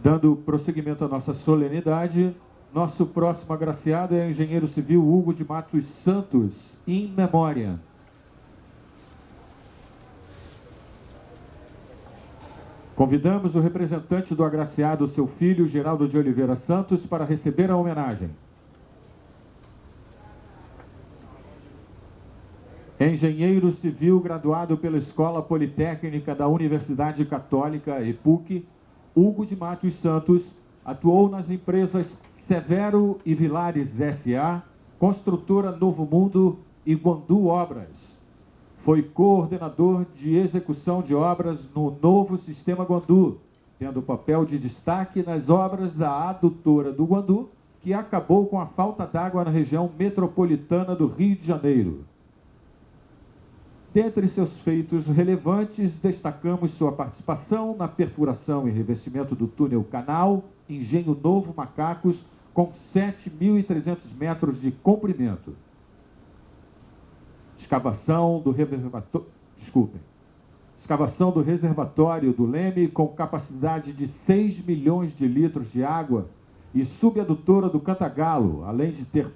Dando prosseguimento à nossa solenidade, nosso próximo agraciado é o engenheiro civil Hugo de Matos Santos, in memoriam. Convidamos o representante do agraciado, seu filho, Geraldo de Oliveira Santos, para receber a homenagem. Engenheiro civil graduado pela Escola Politécnica da Universidade Católica, EPUC, Hugo de Matos Santos atuou nas empresas Severo e Vilares S.A., Construtora Novo Mundo e Guandu Obras. Foi coordenador de execução de obras no novo sistema Guandu, tendo papel de destaque nas obras da adutora do Guandu, que acabou com a falta d'água na região metropolitana do Rio de Janeiro. Dentre seus feitos relevantes, destacamos sua participação na perfuração e revestimento do túnel Canal Engenho Novo Macacos, com 7.300 metros de comprimento. Escavação do reservatório do Leme, com capacidade de 6 milhões de litros de água, e subadutora do Cantagalo, além de ter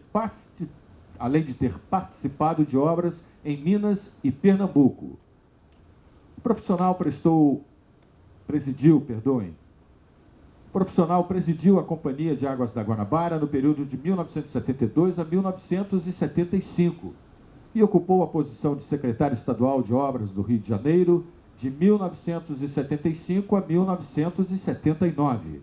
participado de obras em Minas e Pernambuco. O profissional presidiu a Companhia de Águas da Guanabara no período de 1972 a 1975 e ocupou a posição de secretário estadual de obras do Rio de Janeiro de 1975 a 1979.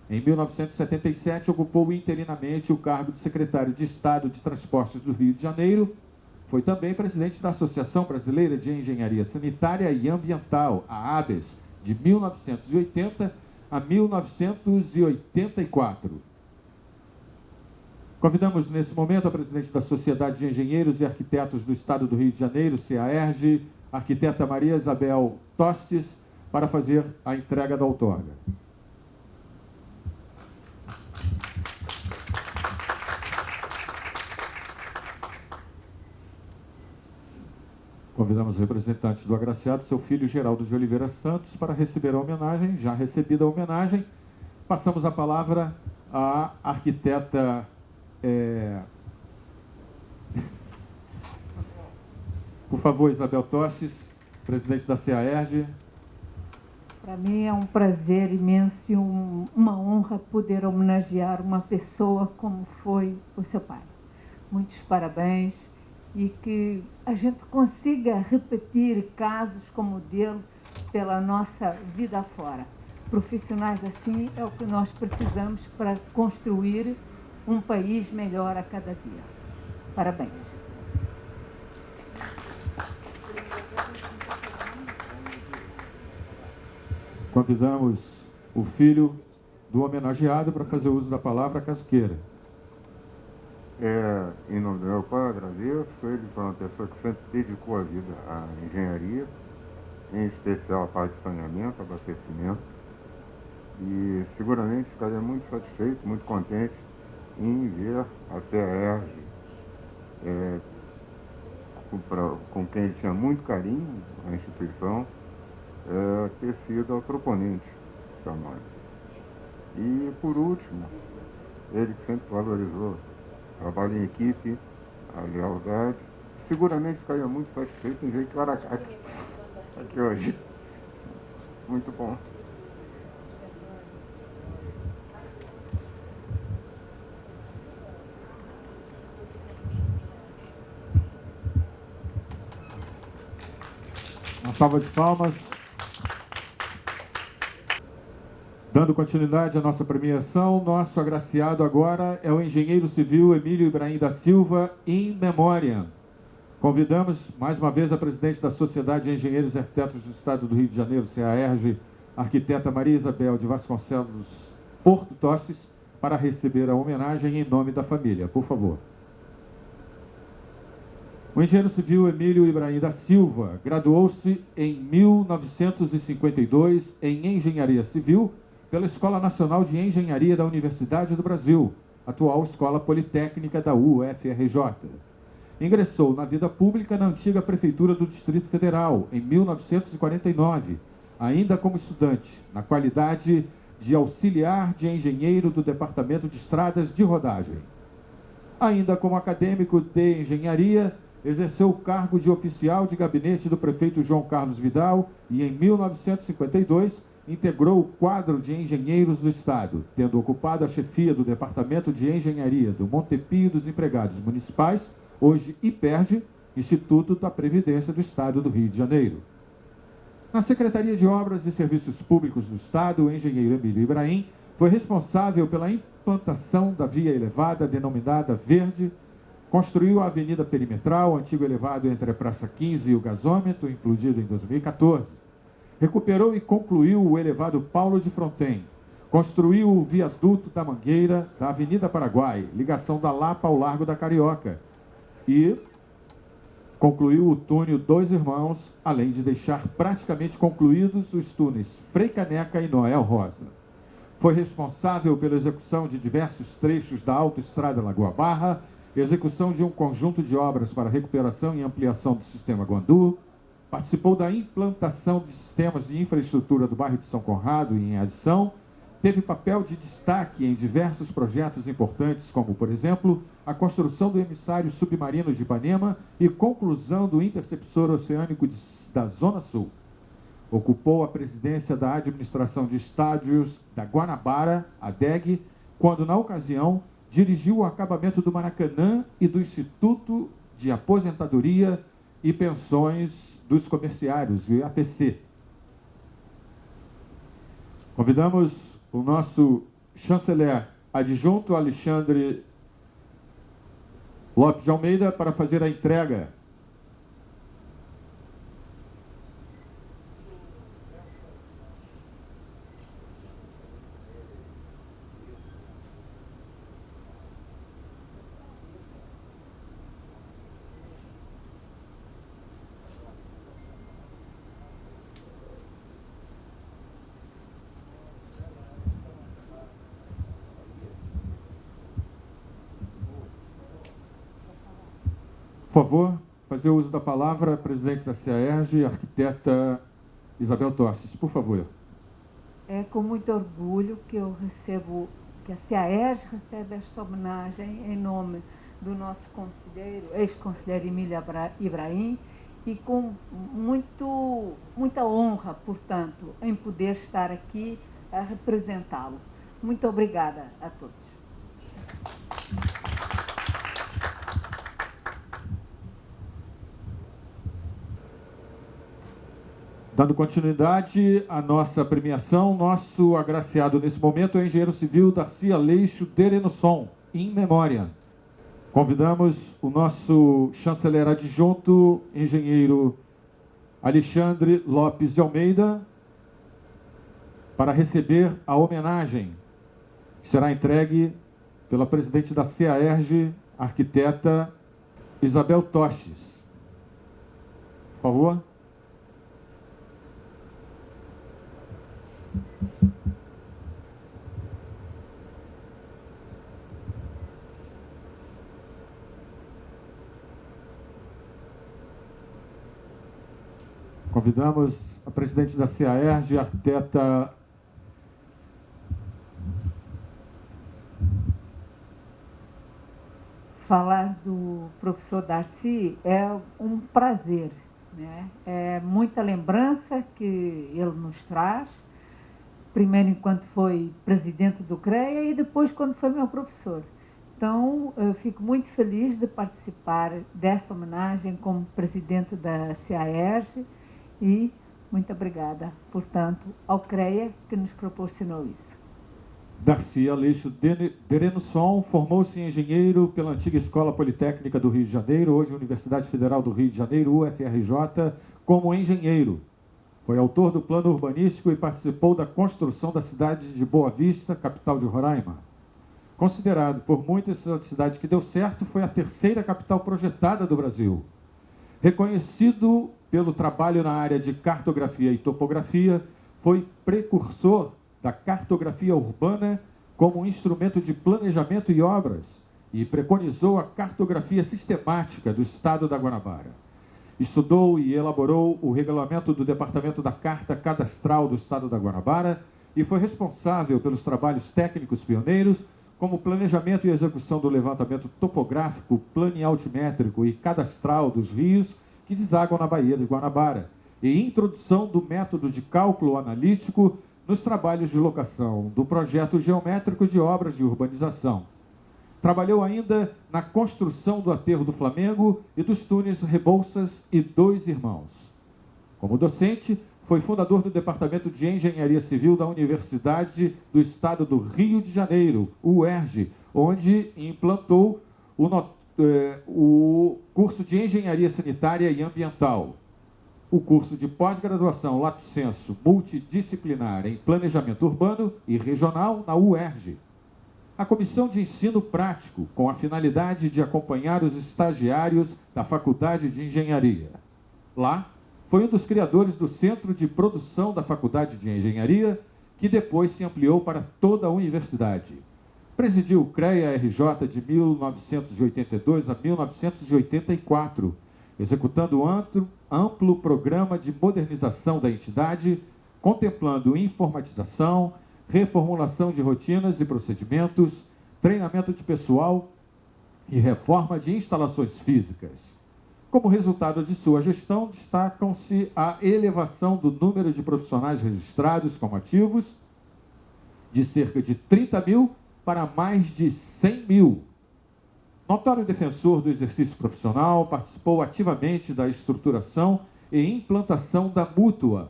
Em 1977, ocupou interinamente o cargo de secretário de Estado de Transportes do Rio de Janeiro. Foi também presidente da Associação Brasileira de Engenharia Sanitária e Ambiental, a ABES, de 1980 a 1984. Convidamos nesse momento a presidente da Sociedade de Engenheiros e Arquitetos do Estado do Rio de Janeiro, CEAERJ, arquiteta Maria Isabel Tostes, para fazer a entrega da outorga. Convidamos o representante do agraciado, seu filho Geraldo de Oliveira Santos, para receber a homenagem. Já recebida a homenagem, passamos a palavra à arquiteta... Por favor, Isabel Tostes, presidente da CEAERJ. Para mim é um prazer imenso e uma honra poder homenagear uma pessoa como foi o seu pai. Muitos parabéns. E que a gente consiga repetir casos como o dele pela nossa vida fora. Profissionais assim é o que nós precisamos para construir um país melhor a cada dia. Parabéns. Convidamos o filho do homenageado para fazer uso da palavra, caso queira. Em nome do meu pai, agradeço. Ele foi uma pessoa que sempre dedicou a vida à engenharia, em especial a parte de saneamento, abastecimento. E seguramente ficaria muito satisfeito, muito contente em ver a CEAERJ, com quem ele tinha muito carinho, a instituição, ter sido a proponente dessa marca. E por último, ele que sempre valorizou trabalho em equipe, a lealdade. Seguramente ficaria muito satisfeito em ver que o Aracate aqui hoje. Muito bom. Uma salva de palmas. Dando continuidade à nossa premiação, nosso agraciado agora é o engenheiro civil Emílio Ibrahim da Silva, in memoriam. Convidamos mais uma vez a presidente da Sociedade de Engenheiros e Arquitetos do Estado do Rio de Janeiro, CEAERJ, arquiteta Maria Isabel de Vasconcelos Porto Tostes, para receber a homenagem em nome da família. Por favor. O engenheiro civil Emílio Ibrahim da Silva graduou-se em 1952 em Engenharia Civil pela Escola Nacional de Engenharia da Universidade do Brasil, atual Escola Politécnica da UFRJ. Ingressou na vida pública na antiga Prefeitura do Distrito Federal, em 1949, ainda como estudante, na qualidade de auxiliar de engenheiro do Departamento de Estradas de Rodagem. Ainda como acadêmico de engenharia, exerceu o cargo de oficial de gabinete do prefeito João Carlos Vidal e, em 1952, integrou o quadro de engenheiros do Estado, tendo ocupado a chefia do Departamento de Engenharia do Montepio dos Empregados Municipais, hoje IPERJ, Instituto da Previdência do Estado do Rio de Janeiro. Na Secretaria de Obras e Serviços Públicos do Estado, o engenheiro Emílio Ibrahim foi responsável pela implantação da via elevada denominada Verde, construiu a Avenida Perimetral, antigo elevado entre a Praça 15 e o Gasômetro, implodido em 2014. Recuperou e concluiu o elevado Paulo de Fronten. Construiu o viaduto da Mangueira, da Avenida Paraguai, ligação da Lapa ao Largo da Carioca. E concluiu o túnel Dois Irmãos, além de deixar praticamente concluídos os túneis Frei Caneca e Noel Rosa. Foi responsável pela execução de diversos trechos da Autoestrada Lagoa Barra, execução de um conjunto de obras para recuperação e ampliação do sistema Guandu, participou da implantação de sistemas de infraestrutura do bairro de São Conrado e em adição, teve papel de destaque em diversos projetos importantes, como, por exemplo, a construção do emissário submarino de Ipanema e conclusão do interceptor oceânico da Zona Sul. Ocupou a presidência da Administração de Estádios da Guanabara, ADEG, quando, na ocasião, dirigiu o acabamento do Maracanã e do Instituto de Aposentadoria e Pensões dos Comerciários, o IAPC. Convidamos o nosso chanceler adjunto, Alexandre Lopes de Almeida, para fazer a entrega. Por favor, fazer uso da palavra, presidente da CEAERJ, arquiteta Isabel Tostes, por favor. É com muito orgulho que eu recebo, que a CEAERJ recebe esta homenagem em nome do nosso conselheiro, ex-conselheiro Emílio Ibrahim, e com muita honra, portanto, em poder estar aqui a representá-lo. Muito obrigada a todos. Dando continuidade à nossa premiação, nosso agraciado nesse momento é o engenheiro civil Darcy Aleixo Derenosson, in memória. Convidamos o nosso chanceler adjunto, engenheiro Alexandre Lopes de Almeida, para receber a homenagem que será entregue pela presidente da CEAERJ, arquiteta Isabel Tostes. Por favor. Convidamos a presidente da CEAERJ, arquiteta Falar do professor Darcy é um prazer, né? É muita lembrança que ele nos traz, primeiro enquanto foi presidente do CREA e depois quando foi meu professor. Então, eu fico muito feliz de participar dessa homenagem como presidente da CEAERJ e muito obrigada, portanto, ao CREA que nos proporcionou isso. Darcy Aleixo Derenosson formou-se em engenheiro pela antiga Escola Politécnica do Rio de Janeiro, hoje Universidade Federal do Rio de Janeiro, UFRJ, como engenheiro. Foi autor do plano urbanístico e participou da construção da cidade de Boa Vista, capital de Roraima. Considerado por muitos a cidade que deu certo, foi a terceira capital projetada do Brasil. Reconhecido pelo trabalho na área de cartografia e topografia, foi precursor da cartografia urbana como um instrumento de planejamento e obras e preconizou a cartografia sistemática do estado da Guanabara. Estudou e elaborou o regulamento do Departamento da Carta Cadastral do estado da Guanabara, e foi responsável pelos trabalhos técnicos pioneiros, como o planejamento e execução do levantamento topográfico, planialtimétrico e cadastral dos rios que desaguam na Baía de Guanabara, e introdução do método de cálculo analítico nos trabalhos de locação do projeto geométrico de obras de urbanização. Trabalhou ainda na construção do aterro do Flamengo e dos túneis Rebouças e Dois Irmãos. Como docente, foi fundador do Departamento de Engenharia Civil da Universidade do Estado do Rio de Janeiro, UERJ, onde implantou o curso de Engenharia Sanitária e Ambiental, o curso de pós-graduação Lato Sensu multidisciplinar em Planejamento Urbano e Regional na UERJ. A Comissão de Ensino Prático, com a finalidade de acompanhar os estagiários da Faculdade de Engenharia. Lá, foi um dos criadores do Centro de Produção da Faculdade de Engenharia, que depois se ampliou para toda a universidade. Presidiu o CREA-RJ de 1982 a 1984, executando amplo programa de modernização da entidade, contemplando informatização, reformulação de rotinas e procedimentos, treinamento de pessoal e reforma de instalações físicas. Como resultado de sua gestão, destacam-se a elevação do número de profissionais registrados como ativos, de cerca de 30 mil para mais de 100 mil. Notório defensor do exercício profissional, participou ativamente da estruturação e implantação da Mútua,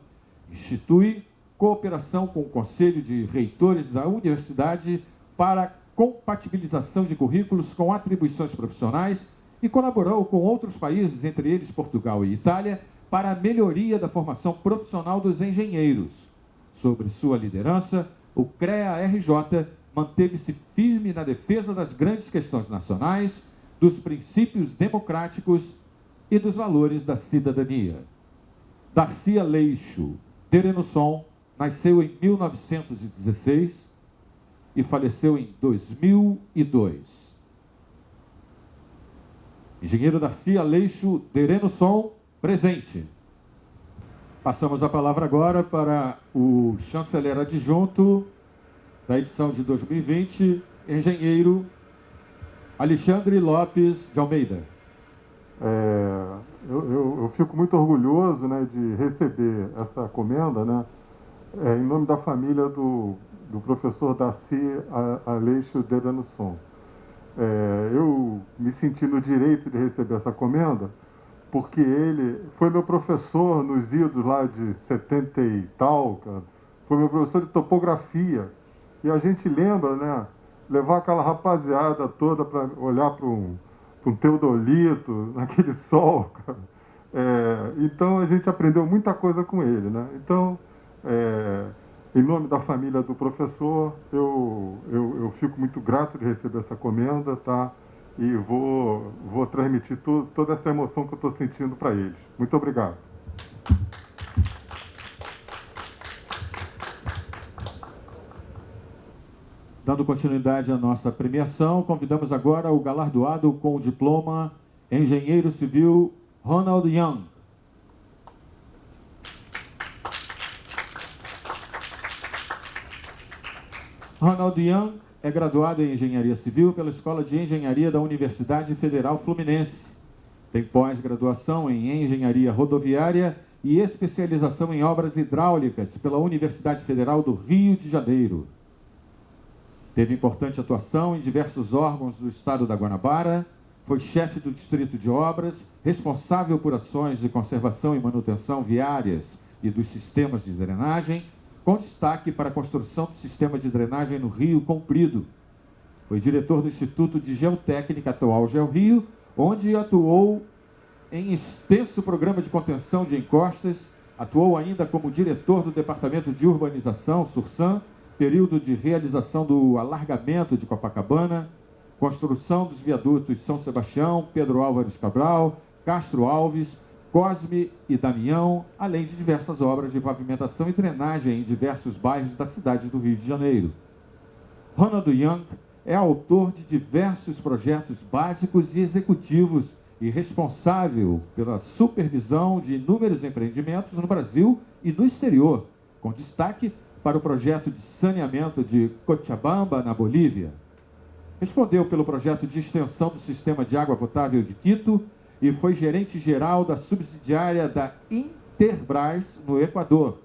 institui cooperação com o Conselho de Reitores da Universidade para compatibilização de currículos com atribuições profissionais e colaborou com outros países, entre eles Portugal e Itália, para a melhoria da formação profissional dos engenheiros. Sobre sua liderança, o CREA-RJ manteve-se firme na defesa das grandes questões nacionais, dos princípios democráticos e dos valores da cidadania. Darcy Aleixo Terenosson nasceu em 1916 e faleceu em 2002. Engenheiro Darcy Aleixo Terenosson, presente. Passamos a palavra agora para o chanceler adjunto da edição de 2020, engenheiro Alexandre Lopes de Almeida. Eu fico muito orgulhoso, né, de receber essa comenda, né, em nome da família do professor Darcy Aleixo Terenosson. Eu me senti no direito de receber essa comenda porque ele foi meu professor nos idos lá de 70 e tal, cara. Foi meu professor de topografia. E a gente lembra, né, levar aquela rapaziada toda para olhar para um teodolito, naquele sol, cara. Então a gente aprendeu muita coisa com ele, né? Então, em nome da família do professor, eu fico muito grato de receber essa comenda, tá? E vou transmitir toda essa emoção que eu estou sentindo para eles. Muito obrigado. Dando continuidade à nossa premiação, convidamos agora o galardoado com o diploma Engenheiro Civil Ronald Young. Ronald Young é graduado em Engenharia Civil pela Escola de Engenharia da Universidade Federal Fluminense. Tem pós-graduação em Engenharia Rodoviária e especialização em obras hidráulicas pela Universidade Federal do Rio de Janeiro. Teve importante atuação em diversos órgãos do estado da Guanabara, foi chefe do Distrito de Obras, responsável por ações de conservação e manutenção viárias e dos sistemas de drenagem, com destaque para a construção do sistema de drenagem no Rio Comprido. Foi diretor do Instituto de Geotécnica, atual GeoRio, onde atuou em extenso programa de contenção de encostas, atuou ainda como diretor do Departamento de Urbanização, Sursan, período de realização do alargamento de Copacabana, construção dos viadutos São Sebastião, Pedro Álvares Cabral, Castro Alves, Cosme e Damião, além de diversas obras de pavimentação e drenagem em diversos bairros da cidade do Rio de Janeiro. Ronald Young é autor de diversos projetos básicos e executivos e responsável pela supervisão de inúmeros empreendimentos no Brasil e no exterior, com destaque para o projeto de saneamento de Cochabamba, na Bolívia. Respondeu pelo projeto de extensão do sistema de água potável de Quito e foi gerente-geral da subsidiária da Interbras, no Equador.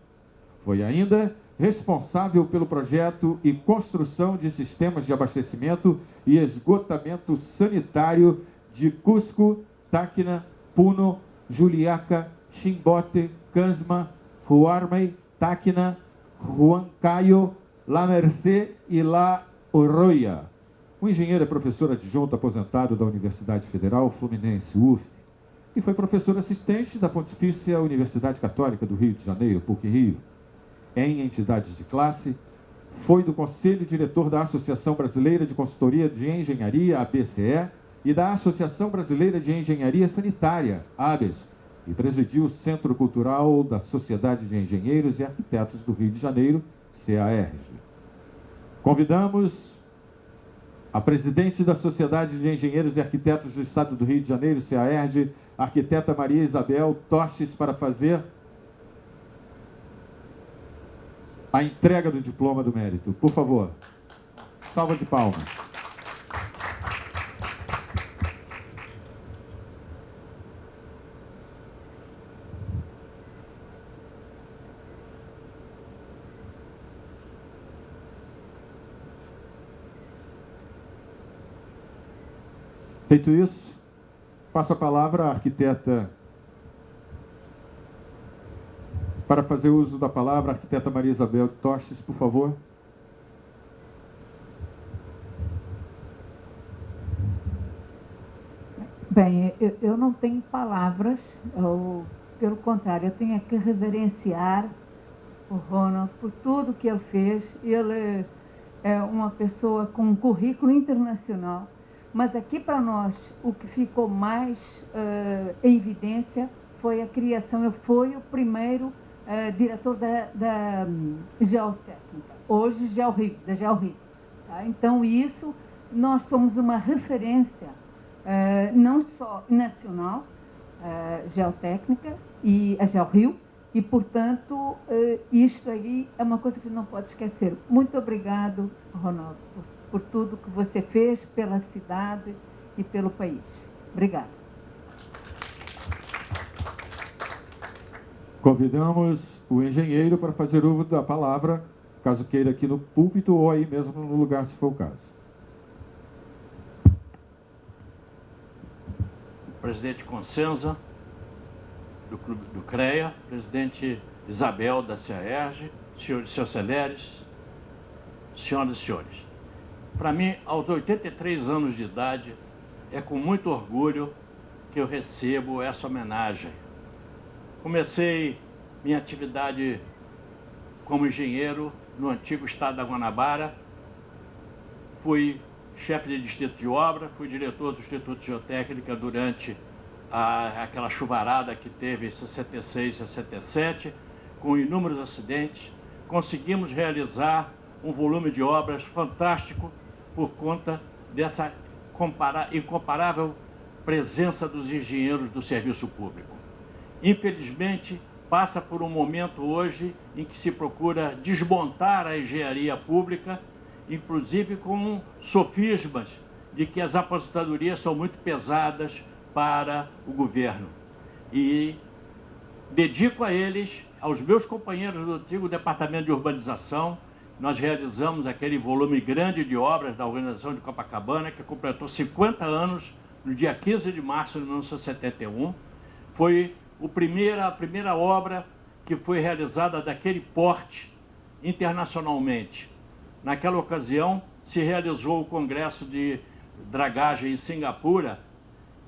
Foi ainda responsável pelo projeto e construção de sistemas de abastecimento e esgotamento sanitário de Cusco, Tacna, Puno, Juliaca, Chimbote, Cansma, Huarmey, Tacna, Huancayo, La Merced e La Oroya. O engenheiro é professor adjunto aposentado da Universidade Federal Fluminense, UF, e foi professor assistente da Pontifícia Universidade Católica do Rio de Janeiro, PUC-Rio. Em entidades de classe, foi do Conselho Diretor da Associação Brasileira de Consultoria de Engenharia, ABCE, e da Associação Brasileira de Engenharia Sanitária, ABES, e presidiu o Centro Cultural da Sociedade de Engenheiros e Arquitetos do Rio de Janeiro, CAERJ. Convidamos a presidente da Sociedade de Engenheiros e Arquitetos do Estado do Rio de Janeiro, CAERJ, a arquiteta Maria Isabel Toches, para fazer a entrega do diploma do mérito. Por favor, salva de palmas. Feito isso, passo a palavra à arquiteta, para fazer uso da palavra, a arquiteta Maria Isabel Toches, por favor. Bem, eu não tenho palavras, pelo contrário, eu tenho que reverenciar o Ronald por tudo que ele fez. Ele é uma pessoa com um currículo internacional, mas aqui para nós o que ficou mais em evidência foi a criação. Ele foi o primeiro diretor da Geotécnica, hoje GeoRio, da GeoRio. Tá? Então isso, nós somos uma referência, não só nacional, geotécnica e a GeoRio, e portanto isto aí é uma coisa que não pode esquecer. Muito obrigado, Ronaldo, por tudo que você fez pela cidade e pelo país. Obrigada. Convidamos o engenheiro para fazer uso da palavra, caso queira aqui no púlpito ou aí mesmo no lugar, se for o caso. Presidente Consenza, do Clube do CREA, presidente Isabel da CAERJ, senhores e chancelleres, senhoras e senhores. Para mim, aos 83 anos de idade, é com muito orgulho que eu recebo essa homenagem. Comecei minha atividade como engenheiro no antigo estado da Guanabara, fui chefe de distrito de obra, fui diretor do Instituto de Geotécnica durante aquela chuvarada que teve em 66 e 67, com inúmeros acidentes. Conseguimos realizar um volume de obras fantástico por conta dessa incomparável presença dos engenheiros do serviço público. Infelizmente, passa por um momento hoje em que se procura desmontar a engenharia pública, inclusive com sofismas de que as aposentadorias são muito pesadas para o governo. E dedico a eles, aos meus companheiros do antigo Departamento de Urbanização. Nós realizamos aquele volume grande de obras da Organização de Copacabana, que completou 50 anos no dia 15 de março de 1971. Foi a primeira obra que foi realizada daquele porte internacionalmente. Naquela ocasião, se realizou o Congresso de Dragagem em Singapura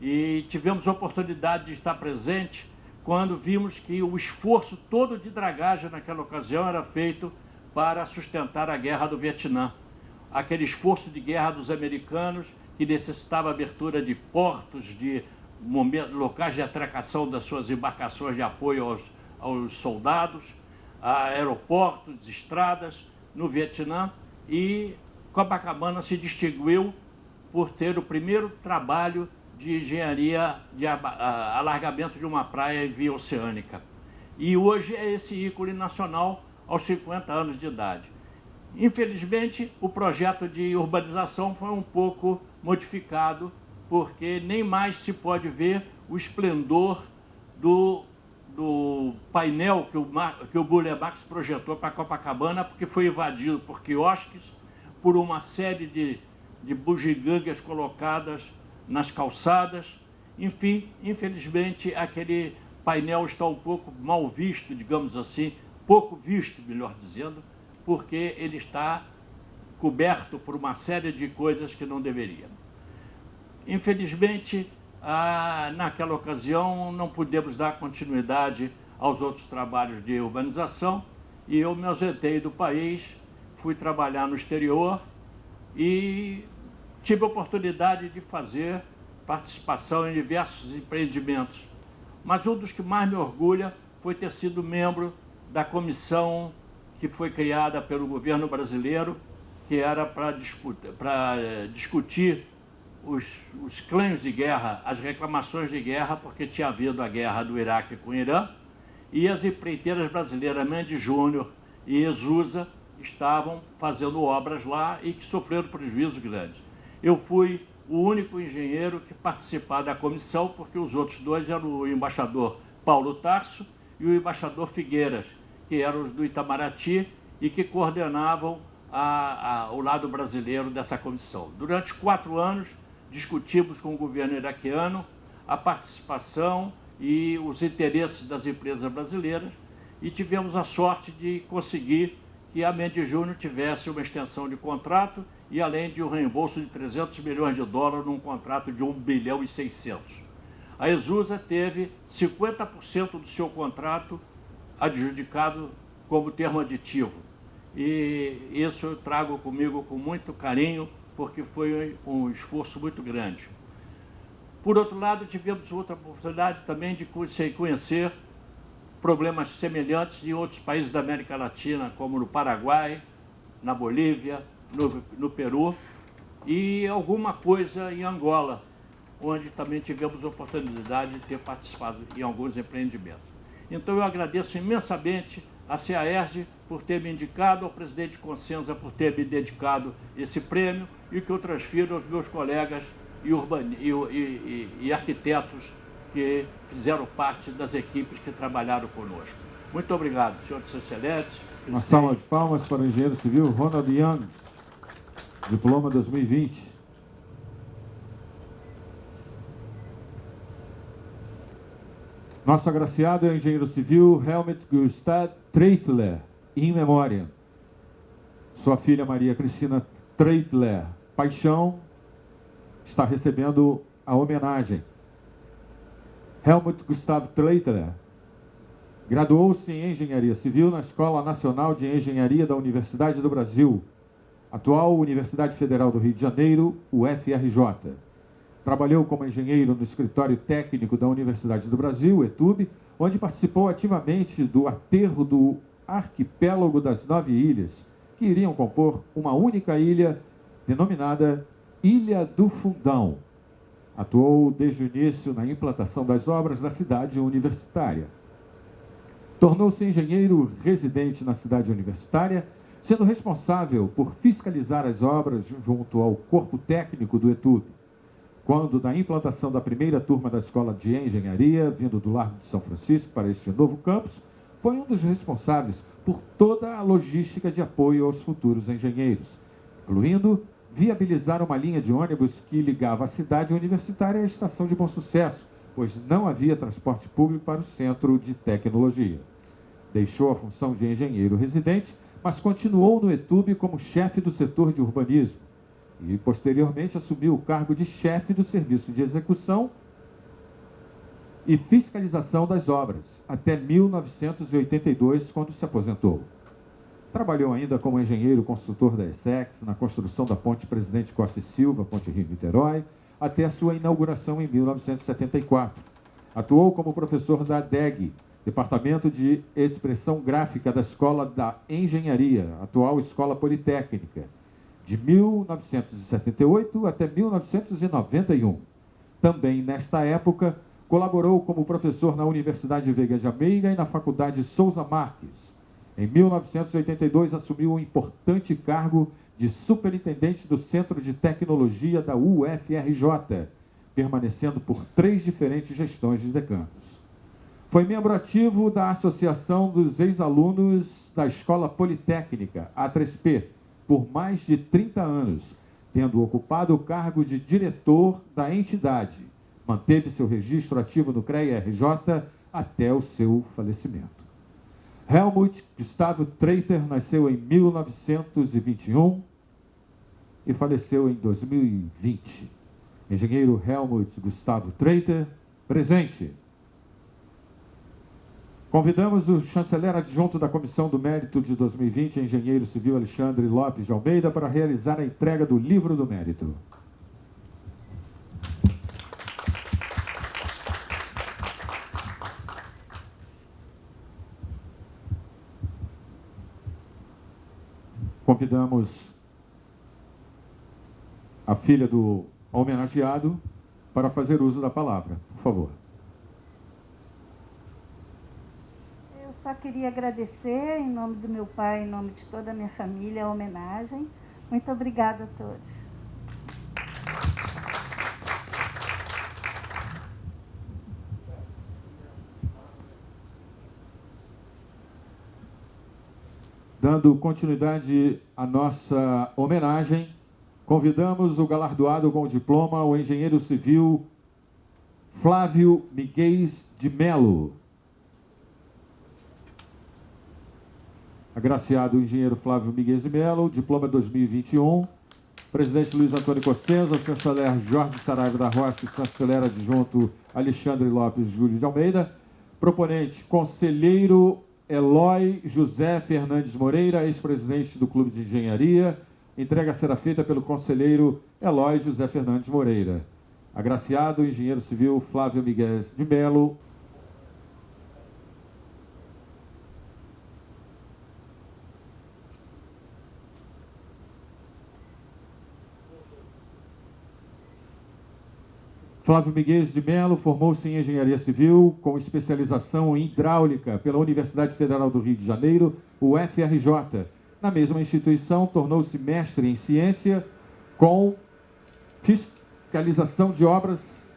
e tivemos a oportunidade de estar presente quando vimos que o esforço todo de dragagem naquela ocasião era feito para sustentar a guerra do Vietnã. Aquele esforço de guerra dos americanos que necessitava abertura de portos, de locais de atracação das suas embarcações de apoio aos soldados, aeroportos, estradas no Vietnã, e Copacabana se distinguiu por ter o primeiro trabalho de engenharia de alargamento de uma praia em via oceânica. E hoje é esse ícone nacional aos 50 anos de idade. Infelizmente, o projeto de urbanização foi um pouco modificado, porque nem mais se pode ver o esplendor do painel que o Burle Marx projetou para Copacabana, porque foi invadido por quiosques, por uma série de bugigangas colocadas nas calçadas. Enfim, infelizmente, aquele painel está um pouco mal visto, digamos assim, pouco visto, melhor dizendo, porque ele está coberto por uma série de coisas que não deveria. Infelizmente, naquela ocasião, não pudemos dar continuidade aos outros trabalhos de urbanização e eu me ausentei do país, fui trabalhar no exterior e tive a oportunidade de fazer participação em diversos empreendimentos. Mas um dos que mais me orgulha foi ter sido membro da comissão que foi criada pelo governo brasileiro, que era para discutir os claims de guerra, as reclamações de guerra, porque tinha havido a guerra do Iraque com o Irã, e as empreiteiras brasileiras Mendes Júnior e Ezusa estavam fazendo obras lá e que sofreram prejuízos grandes. Eu fui o único engenheiro que participava da comissão, porque os outros dois eram o embaixador Paulo Tarso e o embaixador Figueiras, que eram os do Itamaraty e que coordenavam o lado brasileiro dessa comissão. Durante 4 anos, discutimos com o governo iraquiano a participação e os interesses das empresas brasileiras e tivemos a sorte de conseguir que a Mendes Júnior tivesse uma extensão de contrato e além de um reembolso de 300 milhões de dólares num contrato de 1 bilhão e 600. A Ezusa teve 50% do seu contrato adjudicado como termo aditivo. E isso eu trago comigo com muito carinho, porque foi um esforço muito grande. Por outro lado, tivemos outra oportunidade também de conhecer problemas semelhantes em outros países da América Latina, como no Paraguai, na Bolívia, no Peru e alguma coisa em Angola, onde também tivemos a oportunidade de ter participado em alguns empreendimentos. Então eu agradeço imensamente a CEAERJ por ter me indicado, ao presidente Consenza por ter me dedicado esse prêmio e que eu transfiro aos meus colegas e arquitetos que fizeram parte das equipes que trabalharam conosco. Muito obrigado, senhores excelentes. Uma salva de palmas para o engenheiro civil Ronald Young, diploma 2020. Nosso agraciado é o engenheiro civil Helmut Gustav Treitler, in memoriam. Sua filha Maria Cristina Treitler Paixão está recebendo a homenagem. Helmut Gustav Treitler graduou-se em Engenharia Civil na Escola Nacional de Engenharia da Universidade do Brasil, atual Universidade Federal do Rio de Janeiro, UFRJ. Trabalhou como engenheiro no Escritório Técnico da Universidade do Brasil, ETUB, onde participou ativamente do aterro do arquipélago das 9 ilhas, que iriam compor uma única ilha denominada Ilha do Fundão. Atuou desde o início na implantação das obras da cidade universitária. Tornou-se engenheiro residente na cidade universitária, sendo responsável por fiscalizar as obras junto ao corpo técnico do ETUB. Quando, da implantação da primeira turma da Escola de Engenharia, vindo do Largo de São Francisco para este novo campus, foi um dos responsáveis por toda a logística de apoio aos futuros engenheiros, incluindo viabilizar uma linha de ônibus que ligava a cidade universitária à estação de Bom Sucesso, pois não havia transporte público para o centro de tecnologia. Deixou a função de engenheiro residente, mas continuou no ETUB como chefe do setor de urbanismo e, posteriormente, assumiu o cargo de chefe do serviço de execução e fiscalização das obras, até 1982, quando se aposentou. Trabalhou ainda como engenheiro construtor da Essex, na construção da ponte Presidente Costa e Silva, ponte Rio-Niterói, até a sua inauguração em 1974. Atuou como professor da DEG, Departamento de Expressão Gráfica da Escola da Engenharia, atual Escola Politécnica, de 1978 até 1991. Também, nesta época, colaborou como professor na Universidade Veiga de Almeida e na Faculdade Souza Marques. Em 1982, assumiu um importante cargo de superintendente do Centro de Tecnologia da UFRJ, permanecendo por 3 diferentes gestões de decanos. Foi membro ativo da Associação dos Ex-Alunos da Escola Politécnica, A3P, por mais de 30 anos, tendo ocupado o cargo de diretor da entidade. Manteve seu registro ativo no CREA-RJ até o seu falecimento. Helmut Gustavo Treiter nasceu em 1921 e faleceu em 2020. Engenheiro Helmut Gustavo Treiter, presente. Convidamos o chanceler adjunto da Comissão do Mérito de 2020, engenheiro civil Alexandre Lopes de Almeida, para realizar a entrega do Livro do Mérito. Convidamos a filha do homenageado para fazer uso da palavra, por favor. Eu só queria agradecer, em nome do meu pai, em nome de toda a minha família, a homenagem. Muito obrigada a todos. Dando continuidade à nossa homenagem, convidamos o galardoado com o diploma, o engenheiro civil Flávio Miguel de Melo. Agraciado o engenheiro Flávio Miguel de Melo, diploma 2021. Presidente Luiz Antônio Cossenza, chanceler Jorge Saraiva da Rocha e chanceler adjunto Alexandre Lopes Júlio de Almeida. Proponente, conselheiro Eloy José Fernandes Moreira, ex-presidente do Clube de Engenharia. Entrega será feita pelo conselheiro Eloy José Fernandes Moreira. Agraciado o engenheiro civil Flávio Miguel de Melo. Flávio Miguel de Melo formou-se em Engenharia Civil com especialização em Hidráulica pela Universidade Federal do Rio de Janeiro, UFRJ. Na mesma instituição, tornou-se mestre em Ciência com fiscalização de obras.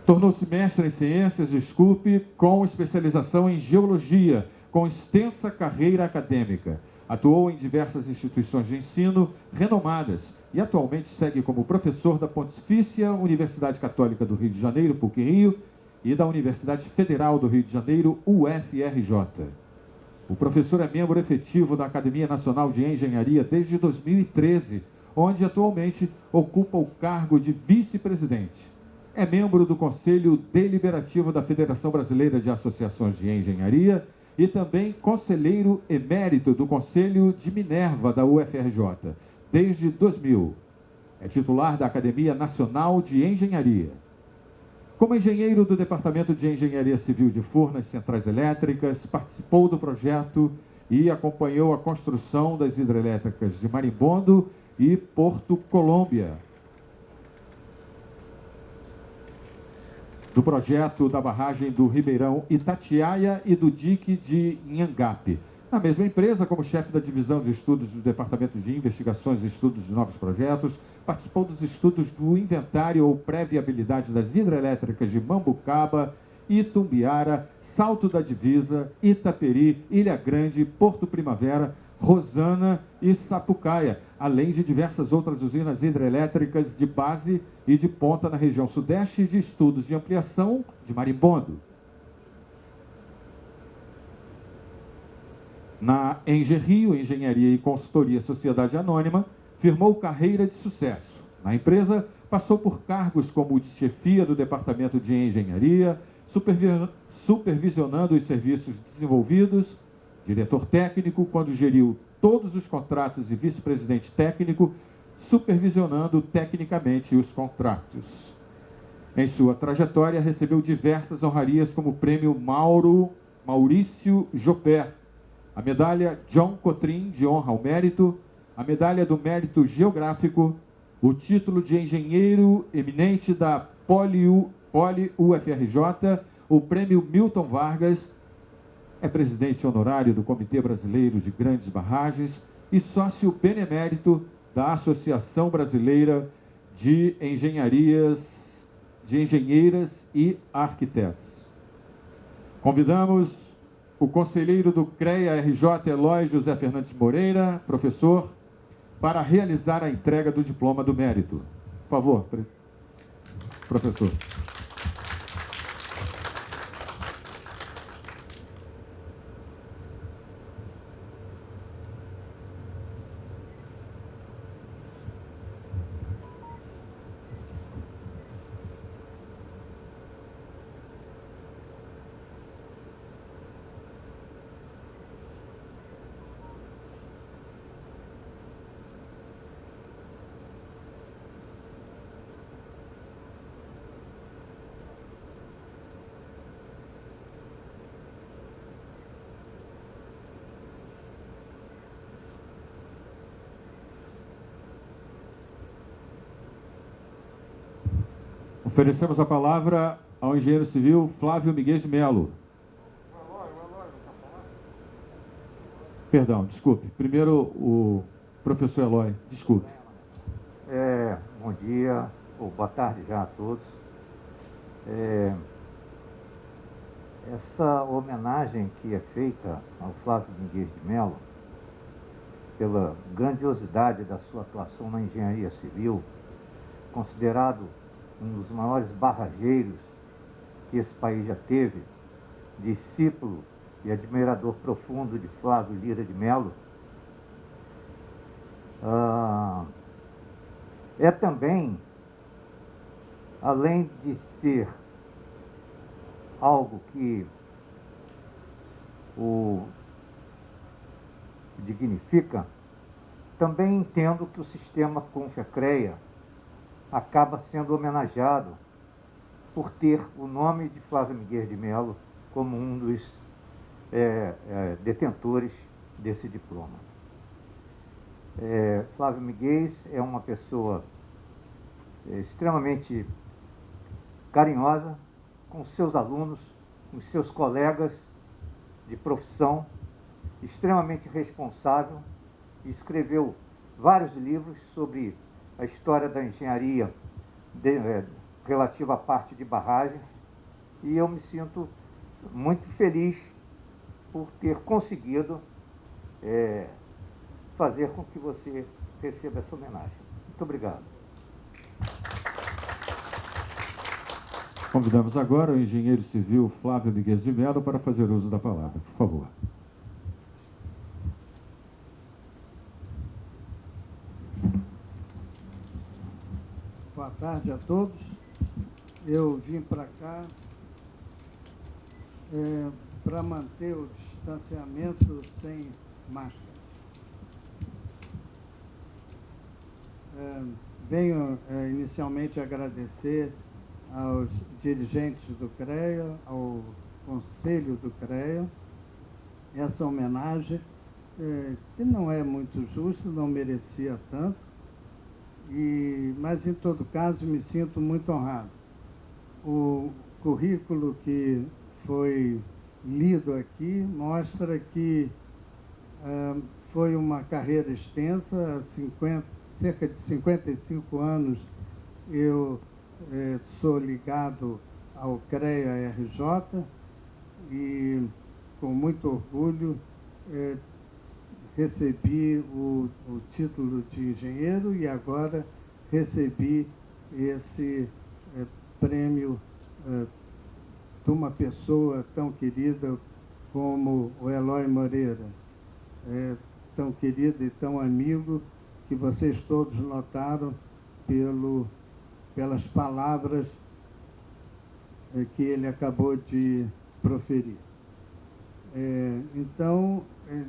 Tornou-se mestre em Ciências, desculpe, com especialização em Geologia, com extensa carreira acadêmica. Atuou em diversas instituições de ensino renomadas e atualmente segue como professor da Pontifícia Universidade Católica do Rio de Janeiro, PUC-Rio, e da Universidade Federal do Rio de Janeiro, UFRJ. O professor é membro efetivo da Academia Nacional de Engenharia desde 2013, onde atualmente ocupa o cargo de vice-presidente. É membro do Conselho Deliberativo da Federação Brasileira de Associações de Engenharia e também conselheiro emérito do Conselho de Minerva da UFRJ, desde 2000. É titular da Academia Nacional de Engenharia. Como engenheiro do Departamento de Engenharia Civil de Furnas Centrais Elétricas, participou do projeto e acompanhou a construção das hidrelétricas de Marimbondo e Porto Colômbia, do projeto da barragem do Ribeirão Itatiaia e do dique de Inhangape. Na mesma empresa, como chefe da divisão de estudos do Departamento de Investigações e Estudos de Novos Projetos, participou dos estudos do inventário ou pré-viabilidade das hidrelétricas de Mambucaba, Itumbiara, Salto da Divisa, Itaperi, Ilha Grande, Porto Primavera, Rosana e Sapucaia, além de diversas outras usinas hidrelétricas de base e de ponta na região sudeste e de estudos de ampliação de Marimbondo. Na Engerrio, Engenharia e Consultoria Sociedade Anônima, firmou carreira de sucesso. Na empresa, passou por cargos como de chefia do Departamento de Engenharia, supervisionando os serviços desenvolvidos, diretor técnico, quando geriu todos os contratos, e vice-presidente técnico, supervisionando tecnicamente os contratos. Em sua trajetória, recebeu diversas honrarias como o Prêmio Maurício Jopé, a Medalha John Cotrim de Honra ao Mérito, a Medalha do Mérito Geográfico, o título de Engenheiro Eminente da Poli-UFRJ, o Prêmio Milton Vargas, é presidente honorário do Comitê Brasileiro de Grandes Barragens e sócio benemérito da Associação Brasileira de Engenheiras e Arquitetos. Convidamos o conselheiro do CREA-RJ, Eloy José Fernandes Moreira, professor, para realizar a entrega do diploma do mérito. Por favor, professor. Oferecemos a palavra ao engenheiro civil Flávio Miguel de Melo. Perdão, desculpe. Primeiro o professor Eloy, desculpe. Bom dia, ou boa tarde já a todos. Essa homenagem que é feita ao Flávio Miguel de Melo, pela grandiosidade da sua atuação na engenharia civil, considerado um dos maiores barrageiros que esse país já teve, discípulo e admirador profundo de Flávio Lira de Melo, é também, além de ser algo que o dignifica, também entendo que o sistema CONFEA-CREA acaba sendo homenageado por ter o nome de Flávio Miguel de Melo como um dos detentores desse diploma. Flávio Miguel é uma pessoa extremamente carinhosa com seus alunos, com seus colegas de profissão, extremamente responsável, e escreveu vários livros sobre a história da engenharia relativa à parte de barragens, e eu me sinto muito feliz por ter conseguido fazer com que você receba essa homenagem. Muito obrigado. Convidamos agora o engenheiro civil Flávio Miguel de Melo para fazer uso da palavra. Por favor. Boa tarde a todos. Eu vim para cá para manter o distanciamento sem máscara. Venho inicialmente agradecer aos dirigentes do CREA, ao Conselho do CREA, essa homenagem, que não é muito justa, não merecia tanto, mas em todo caso me sinto muito honrado. O currículo que foi lido aqui mostra que foi uma carreira extensa, cerca de 55 anos eu sou ligado ao CREA-RJ e com muito orgulho recebi o título de engenheiro e agora recebi esse prêmio de uma pessoa tão querida como o Eloy Moreira, tão querido e tão amigo, que vocês todos notaram pelas palavras que ele acabou de proferir. Então,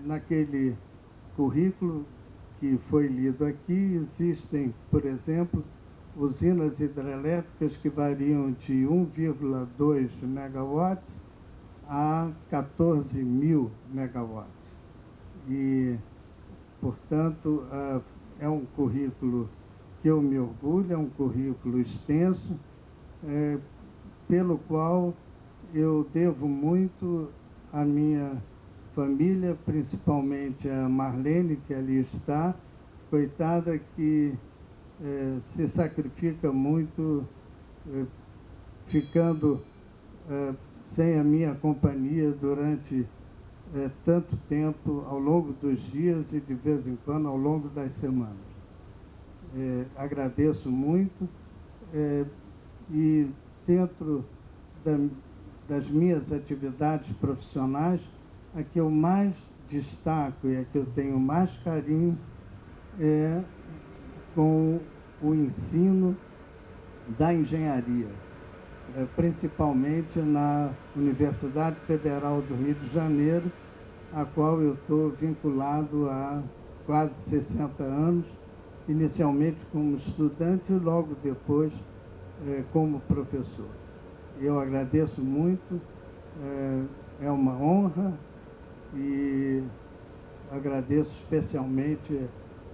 naquele currículo que foi lido aqui, existem, por exemplo, usinas hidrelétricas que variam de 1,2 megawatts a 14.000 megawatts. E, portanto, é um currículo que eu me orgulho, é um currículo extenso, pelo qual eu devo muito à minha família, principalmente a Marlene, que ali está, coitada, que se sacrifica muito, ficando sem a minha companhia durante tanto tempo, ao longo dos dias e, de vez em quando, ao longo das semanas. Agradeço muito e, dentro das minhas atividades profissionais, a que eu mais destaco e a que eu tenho mais carinho é com o ensino da engenharia, principalmente na Universidade Federal do Rio de Janeiro, a qual eu estou vinculado há quase 60 anos, inicialmente como estudante e logo depois como professor. Eu agradeço muito, é uma honra, e agradeço especialmente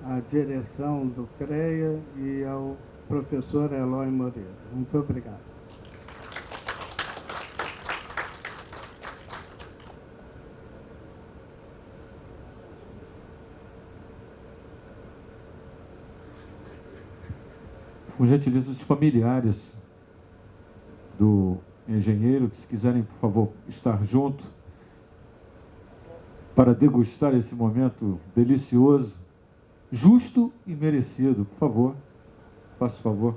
à direção do CREA e ao professor Eloy Moreira. Muito obrigado. Com gentileza, os familiares do engenheiro, que se quiserem, por favor, estar junto para degustar esse momento delicioso, justo e merecido. Por favor, faça o favor.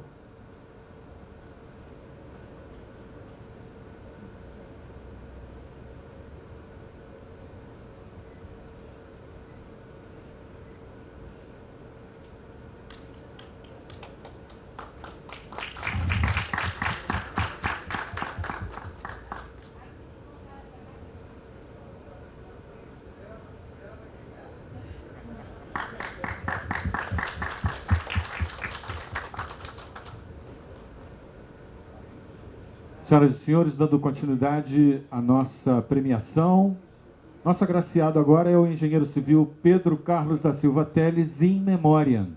Senhoras e senhores, dando continuidade à nossa premiação, nosso agraciado agora é o engenheiro civil Pedro Carlos da Silva Teles, in memoriam.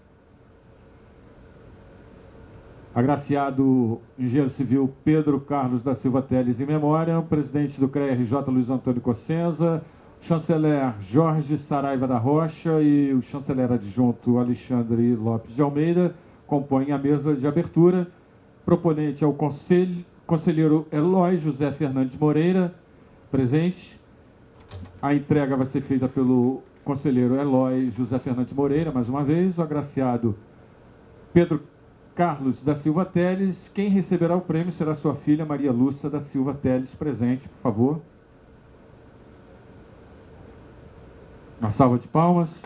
Agraciado engenheiro civil Pedro Carlos da Silva Teles, in memoriam, presidente do CREA-RJ Luiz Antônio Cossenza, chanceler Jorge Saraiva da Rocha e o chanceler adjunto Alexandre Lopes de Almeida compõem a mesa de abertura. Proponente é o conselheiro Eloy José Fernandes Moreira, presente. A entrega vai ser feita pelo conselheiro Eloy José Fernandes Moreira, mais uma vez. O agraciado Pedro Carlos da Silva Teles. Quem receberá o prêmio será sua filha Maria Lúcia da Silva Teles, presente, por favor. Uma salva de palmas.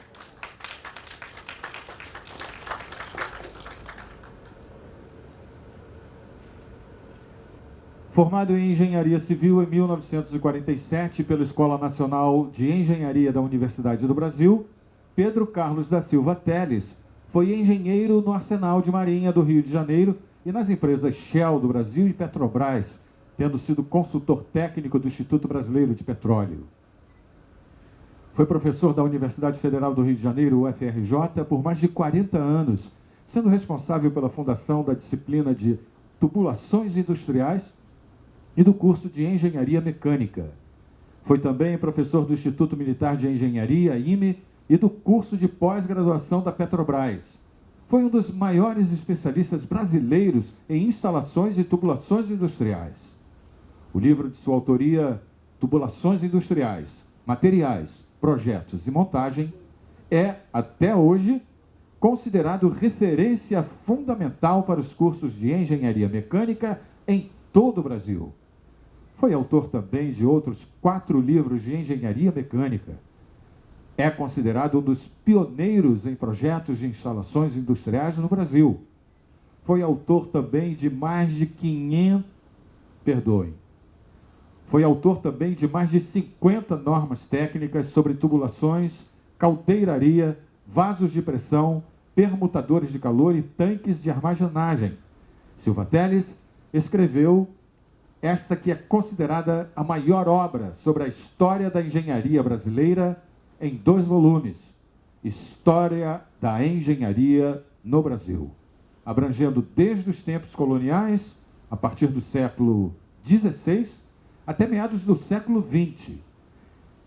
Formado em Engenharia Civil em 1947 pela Escola Nacional de Engenharia da Universidade do Brasil, Pedro Carlos da Silva Teles foi engenheiro no Arsenal de Marinha do Rio de Janeiro e nas empresas Shell do Brasil e Petrobras, tendo sido consultor técnico do Instituto Brasileiro de Petróleo. Foi professor da Universidade Federal do Rio de Janeiro, UFRJ, por mais de 40 anos, sendo responsável pela fundação da disciplina de Tubulações Industriais e do curso de Engenharia Mecânica. Foi também professor do Instituto Militar de Engenharia, IME, e do curso de pós-graduação da Petrobras. Foi um dos maiores especialistas brasileiros em instalações e tubulações industriais. O livro de sua autoria, Tubulações Industriais, Materiais, Projetos e Montagem, é, até hoje, considerado referência fundamental para os cursos de Engenharia Mecânica em todo o Brasil. Foi autor também de outros 4 livros de engenharia mecânica. É considerado um dos pioneiros em projetos de instalações industriais no Brasil. Foi autor também de mais de 50 normas técnicas sobre tubulações, caldeiraria, vasos de pressão, permutadores de calor e tanques de armazenagem. Silva Teles escreveu esta que é considerada a maior obra sobre a história da engenharia brasileira em 2 volumes, História da Engenharia no Brasil, abrangendo desde os tempos coloniais, a partir do século XVI, até meados do século XX.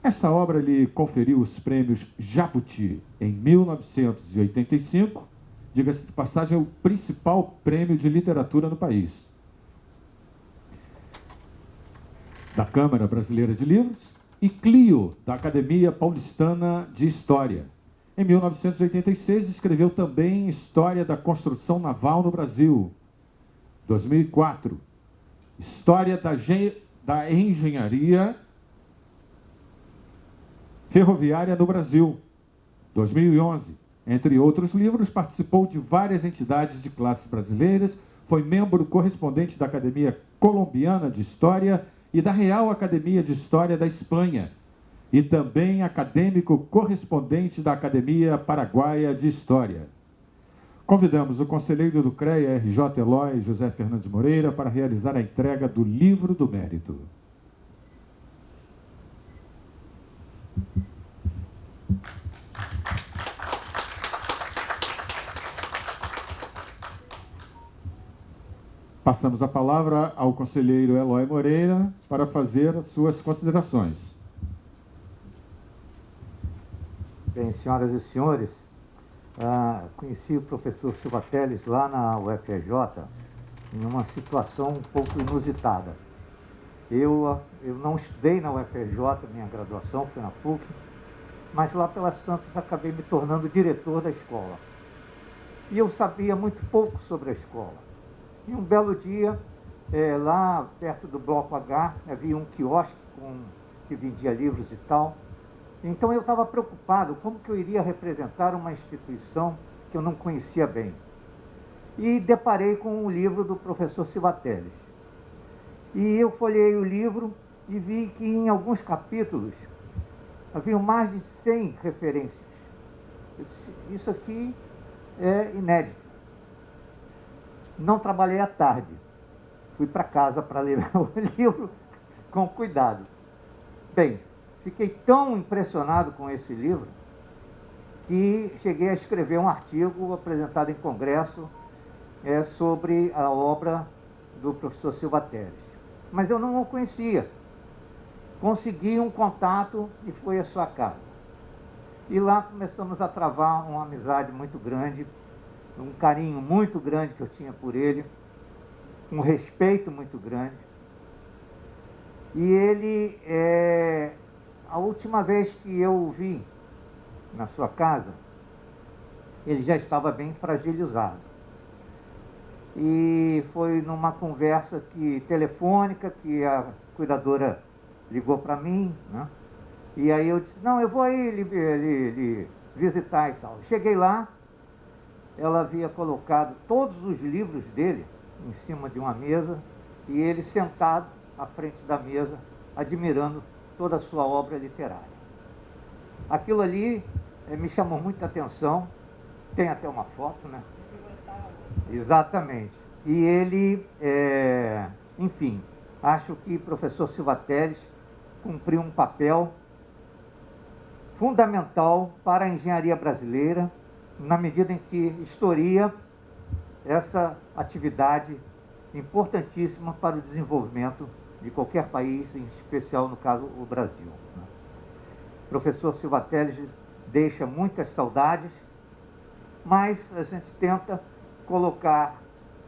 Essa obra lhe conferiu os prêmios Jabuti em 1985, diga-se de passagem, é o principal prêmio de literatura no país, da Câmara Brasileira de Livros, e Clio, da Academia Paulistana de História. Em 1986, escreveu também História da Construção Naval no Brasil. 2004, História da Engenharia Ferroviária no Brasil. 2011, entre outros livros, participou de várias entidades de classes brasileiras, foi membro correspondente da Academia Colombiana de História e da Real Academia de História da Espanha, e também acadêmico correspondente da Academia Paraguaia de História. Convidamos o conselheiro do CREA, RJ Eloy José Fernandes Moreira, para realizar a entrega do Livro do Mérito. Passamos a palavra ao conselheiro Eloy Moreira para fazer as suas considerações. Bem, senhoras e senhores, conheci o professor Silva Teles lá na UFRJ em uma situação um pouco inusitada. Eu não estudei na UFRJ, minha graduação foi na PUC, mas lá pelas tantas acabei me tornando diretor da escola. E eu sabia muito pouco sobre a escola. E um belo dia, lá perto do Bloco H, havia um quiosque que vendia livros e tal. Então eu estava preocupado como que eu iria representar uma instituição que eu não conhecia bem. E deparei com o livro do professor Silva Teles. E eu folhei o livro e vi que em alguns capítulos havia mais de 100 referências. Eu disse, isso aqui é inédito. Não trabalhei à tarde. Fui para casa para ler o livro com cuidado. Bem, fiquei tão impressionado com esse livro que cheguei a escrever um artigo apresentado em congresso sobre a obra do professor Silva Teles. Mas eu não o conhecia. Consegui um contato e fui à sua casa. E lá começamos a travar uma amizade muito grande, um carinho muito grande que eu tinha por ele, um respeito muito grande. E ele, a última vez que eu o vi na sua casa, ele já estava bem fragilizado. E foi numa conversa telefônica que a cuidadora ligou para mim, né? E aí eu disse, não, eu vou aí lhe visitar e tal. Cheguei lá, ela havia colocado todos os livros dele em cima de uma mesa e ele sentado à frente da mesa, admirando toda a sua obra literária. Aquilo ali me chamou muita atenção, tem até uma foto, né? Exatamente. E ele, enfim, acho que o professor Silva Teles cumpriu um papel fundamental para a engenharia brasileira, na medida em que historia essa atividade importantíssima para o desenvolvimento de qualquer país, em especial, no caso, o Brasil. O professor Silva Teles deixa muitas saudades, mas a gente tenta colocar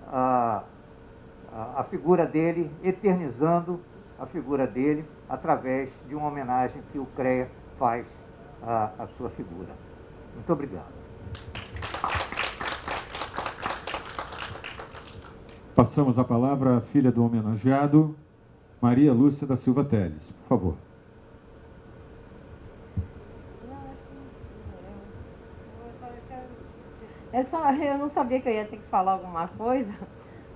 a figura dele, eternizando a figura dele, através de uma homenagem que o CREA faz à sua figura. Muito obrigado. Passamos a palavra à filha do homenageado, Maria Lúcia da Silva Teles. Por favor. Eu não sabia que eu ia ter que falar alguma coisa,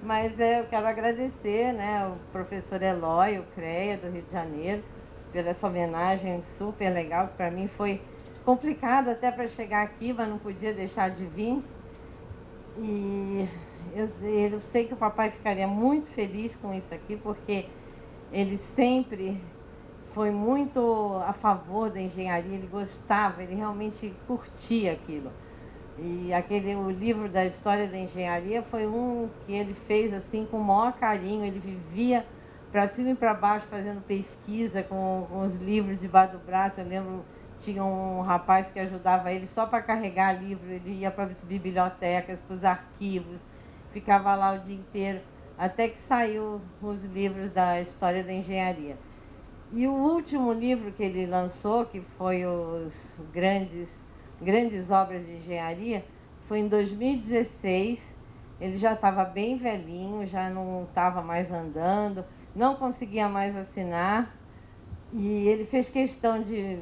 mas eu quero agradecer, né, o professor Eloy, o CREA do Rio de Janeiro, pela essa homenagem super legal, que para mim foi complicado até para chegar aqui, mas não podia deixar de vir. E eu sei que o papai ficaria muito feliz com isso aqui, porque ele sempre foi muito a favor da engenharia, ele gostava, ele realmente curtia aquilo. E o livro da história da engenharia foi um que ele fez assim com o maior carinho, ele vivia para cima e para baixo fazendo pesquisa com os livros debaixo do braço. Eu lembro, tinha um rapaz que ajudava ele só para carregar livro, ele ia para as bibliotecas, para os arquivos, ficava lá o dia inteiro, até que saiu os livros da história da engenharia. E o último livro que ele lançou, que foi os grandes obras de engenharia, foi em 2016. Ele já estava bem velhinho, já não estava mais andando, não conseguia mais assinar. E ele fez questão de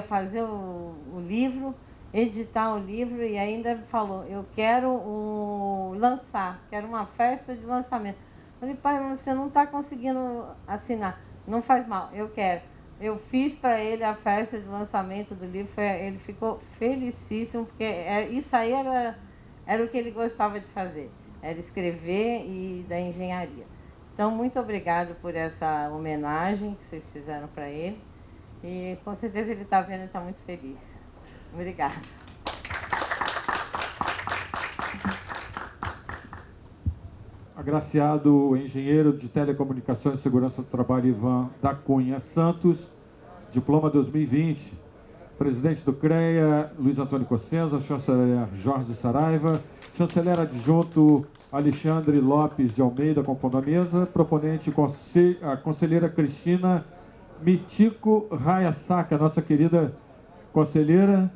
fazer o livro, editar o livro, e ainda falou, eu quero lançar, quero uma festa de lançamento. Eu falei, pai, mas você não está conseguindo assinar. Não faz mal, eu quero. Eu fiz para ele a festa de lançamento do livro, ele ficou felicíssimo, porque isso aí era o que ele gostava de fazer, era escrever e da engenharia. Então, muito obrigado por essa homenagem que vocês fizeram para ele. E com certeza ele está vendo e está muito feliz. Obrigada. Agraciado o engenheiro de Telecomunicações e Segurança do Trabalho Ivan da Cunha Santos, diploma 2020. Presidente do CREA, Luiz Antônio Cossenza, chanceler Jorge Saraiva, chanceler adjunto Alexandre Lopes de Almeida, compondo a mesa, proponente a conselheira Cristina Mitico Hayasaka, nossa querida conselheira.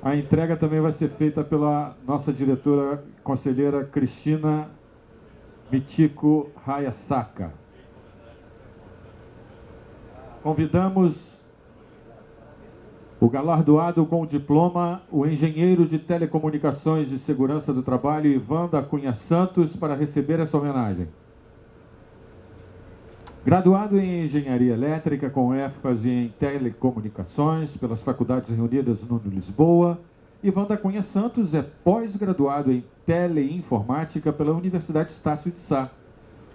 A entrega também vai ser feita pela nossa diretora conselheira Cristina Mitico Hayasaka. Convidamos o galardoado com o diploma, o engenheiro de Telecomunicações e Segurança do Trabalho, Ivan da Cunha Santos, para receber essa homenagem. Graduado em Engenharia Elétrica, com ênfase em Telecomunicações, pelas Faculdades Reunidas no Lisboa, Ivan da Cunha Santos é pós-graduado em Teleinformática pela Universidade Estácio de Sá.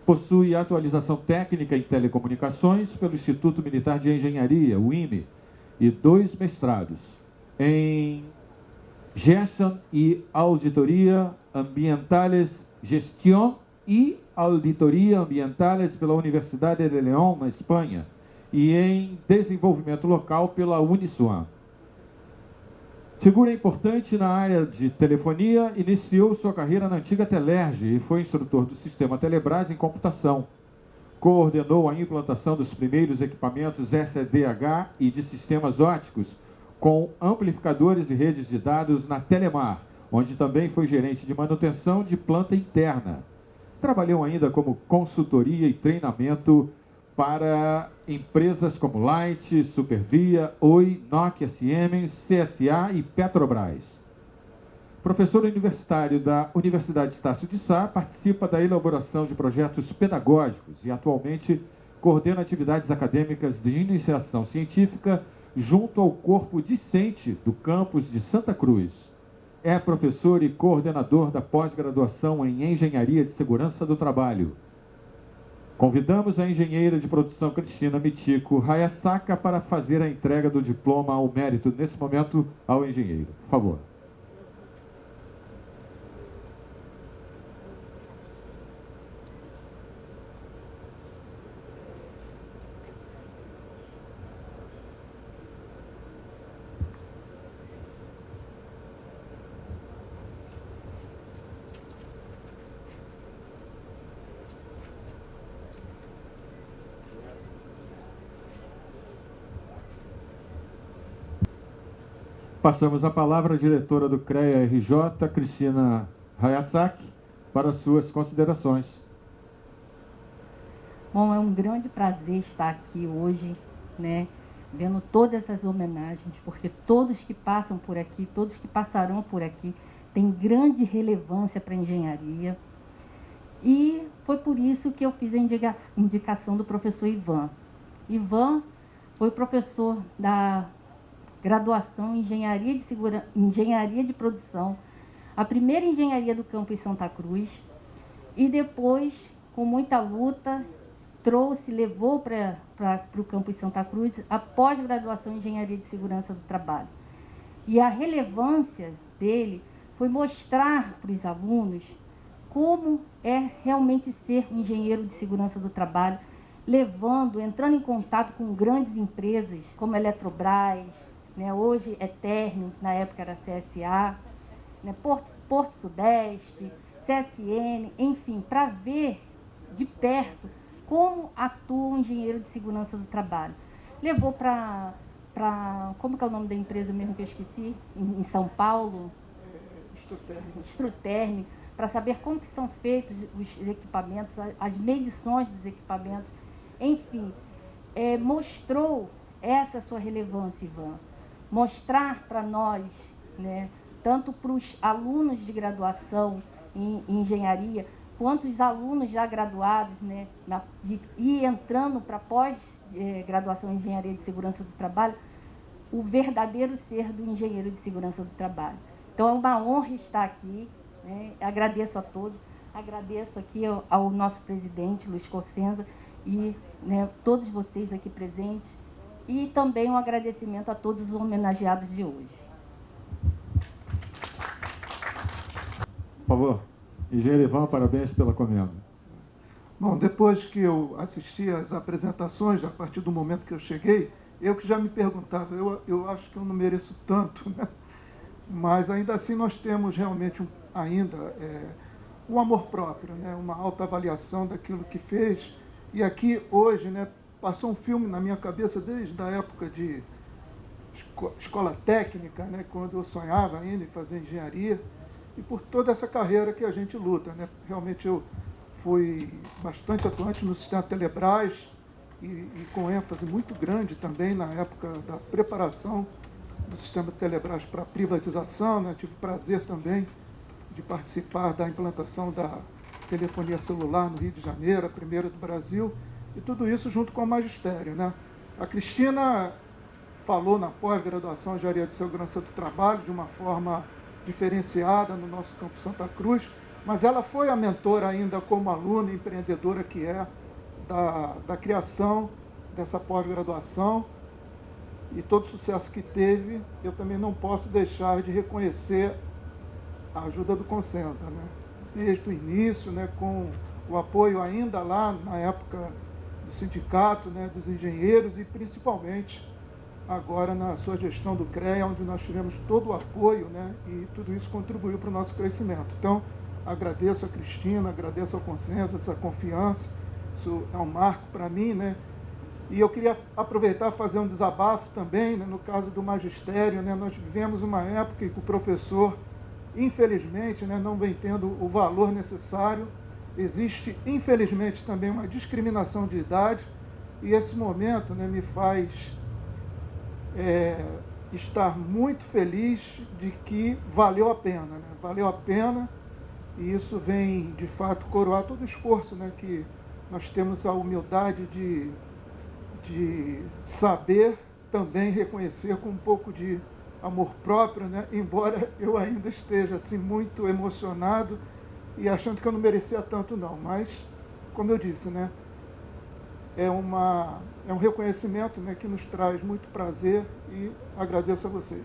Possui atualização técnica em Telecomunicações pelo Instituto Militar de Engenharia, o IME, e 2 mestrados em Gestão e Auditoria Ambientales, Gestión e Auditoria Ambientales pela Universidade de León, na Espanha, e em Desenvolvimento Local pela Uniswan. Figura importante na área de telefonia, iniciou sua carreira na antiga Telerge e foi instrutor do sistema Telebrás em computação. Coordenou a implantação dos primeiros equipamentos SDH e de sistemas óticos com amplificadores e redes de dados na Telemar, onde também foi gerente de manutenção de planta interna. Trabalhou ainda como consultoria e treinamento para empresas como Light, Supervia, Oi, Nokia Siemens, CSA e Petrobras. Professor universitário da Universidade Estácio de Sá, participa da elaboração de projetos pedagógicos e atualmente coordena atividades acadêmicas de iniciação científica junto ao corpo discente do campus de Santa Cruz. É professor e coordenador da pós-graduação em Engenharia de Segurança do Trabalho. Convidamos a engenheira de produção Cristina Mitico Hayasaka para fazer a entrega do diploma ao mérito, nesse momento, ao engenheiro. Por favor. Passamos a palavra à diretora do CREA-RJ, Cristina Hayasaka, para suas considerações. Bom, é um grande prazer estar aqui hoje, né, vendo todas essas homenagens, porque todos que passam por aqui, todos que passarão por aqui, têm grande relevância para a engenharia. E foi por isso que eu fiz a indicação do professor Ivan. Ivan foi professor da graduação em Engenharia de Produção, a primeira engenharia do campus Santa Cruz, e depois, com muita luta, levou para o campus Santa Cruz a pós-graduação em Engenharia de Segurança do Trabalho. E a relevância dele foi mostrar para os alunos como é realmente ser um engenheiro de segurança do trabalho, entrando em contato com grandes empresas como a Eletrobras, né, hoje é Ternium, na época era CSA, né, Porto Sudeste, CSN, enfim, para ver de perto como atua um engenheiro de segurança do trabalho. Levou para como que é o nome da empresa mesmo que eu esqueci? Em São Paulo? Struterm, para saber como que são feitos os equipamentos, as medições dos equipamentos. Enfim, mostrou essa sua relevância, Ivan. Mostrar para nós, né, tanto para os alunos de graduação em engenharia, quanto os alunos já graduados, né, e entrando para pós-graduação em engenharia de segurança do trabalho, o verdadeiro ser do engenheiro de segurança do trabalho. Então, é uma honra estar aqui, né? Agradeço a todos, agradeço aqui ao nosso presidente, Luiz Cossenza, e, né, todos vocês aqui presentes, e também um agradecimento a todos os homenageados de hoje. Por favor, engenheiro Ivan, parabéns pela comenda. Bom, depois que eu assisti às apresentações, a partir do momento que eu cheguei, eu que já me perguntava, eu acho que eu não mereço tanto, né? Mas ainda assim nós temos realmente um amor próprio, né? Uma autoavaliação daquilo que fez. E aqui hoje, né, passou um filme na minha cabeça desde a época de escola técnica, né, quando eu sonhava ainda em fazer engenharia, e por toda essa carreira que a gente luta, né? Realmente eu fui bastante atuante no sistema Telebrás e com ênfase muito grande também na época da preparação do sistema Telebrás para privatização, né? Tive o prazer também de participar da implantação da telefonia celular no Rio de Janeiro, a primeira do Brasil, e tudo isso junto com o magistério, né? A Cristina falou na pós-graduação em Engenharia de Segurança do Trabalho de uma forma diferenciada no nosso Campo Santa Cruz, mas ela foi a mentora ainda como aluna empreendedora que é da criação dessa pós-graduação, e todo o sucesso que teve, eu também não posso deixar de reconhecer a ajuda do Cossenza, né? Desde o início, né, com o apoio ainda lá na época do sindicato, né, dos engenheiros, e principalmente agora na sua gestão do CREA, onde nós tivemos todo o apoio, né, e tudo isso contribuiu para o nosso crescimento. Então, agradeço a Cristina, agradeço ao Cossenza essa confiança, isso é um marco para mim, né? E eu queria aproveitar e fazer um desabafo também, né, no caso do magistério, né? Nós vivemos uma época em que o professor, infelizmente, né, não vem tendo o valor necessário. Existe, infelizmente, também uma discriminação de idade, e esse momento, né, me faz estar muito feliz de que valeu a pena, né? Valeu a pena, e isso vem, de fato, coroar todo o esforço, né, que nós temos a humildade de saber também reconhecer com um pouco de amor próprio, né? Embora eu ainda esteja assim, muito emocionado e achando que eu não merecia tanto não, mas, como eu disse, né, é um reconhecimento, né, que nos traz muito prazer, e agradeço a vocês.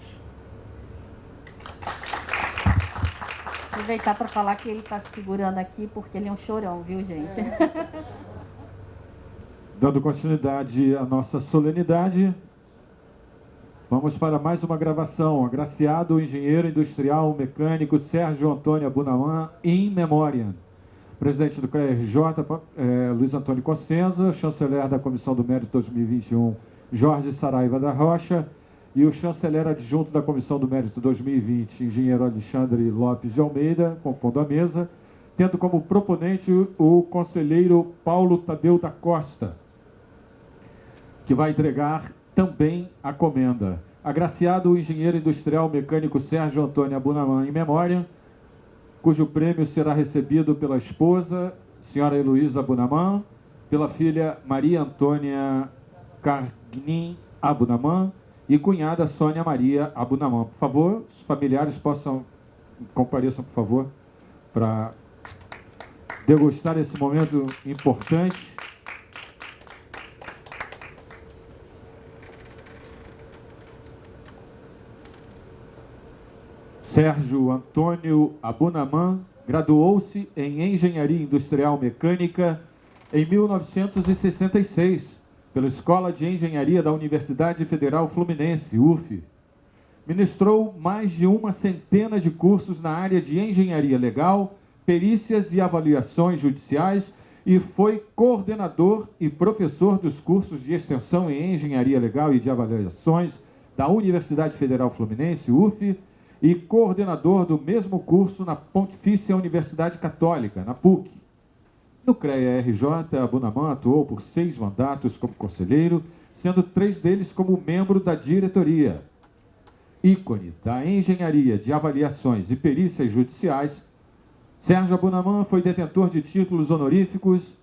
Aproveitar para falar que ele está se segurando aqui porque ele é um chorão, viu, gente? Dando continuidade à nossa solenidade, vamos para mais uma gravação. Agraciado o engenheiro industrial mecânico Sérgio Antônio Abunamã, in memoriam. Presidente do CREA-RJ, Luiz Antônio Cossenza, chanceler da Comissão do Mérito 2021, Jorge Saraiva da Rocha, e o chanceler adjunto da Comissão do Mérito 2020, engenheiro Alexandre Lopes de Almeida, compondo a mesa, tendo como proponente o conselheiro Paulo Tadeu da Costa, que vai entregar também a comenda. Agraciado o engenheiro industrial mecânico Sérgio Antônio Abunamã, in memoriam, cujo prêmio será recebido pela esposa, senhora Heloísa Abunamã, pela filha Maria Antônia Cargnin Abunamã e cunhada Sônia Maria Abunamã. Por favor, os familiares compareçam, por favor, para degustar esse momento importante. Sérgio Antônio Abunamã graduou-se em Engenharia Industrial Mecânica em 1966 pela Escola de Engenharia da Universidade Federal Fluminense, UF. Ministrou mais de uma centena de cursos na área de engenharia legal, perícias e avaliações judiciais e foi coordenador e professor dos cursos de extensão em engenharia legal e de avaliações da Universidade Federal Fluminense, UF, e coordenador do mesmo curso na Pontifícia Universidade Católica, na PUC. No CREA-RJ, Abunamã atuou por 6 mandatos como conselheiro, sendo 3 deles como membro da diretoria. Ícone da engenharia de avaliações e perícias judiciais, Sérgio Abunamã foi detentor de títulos honoríficos,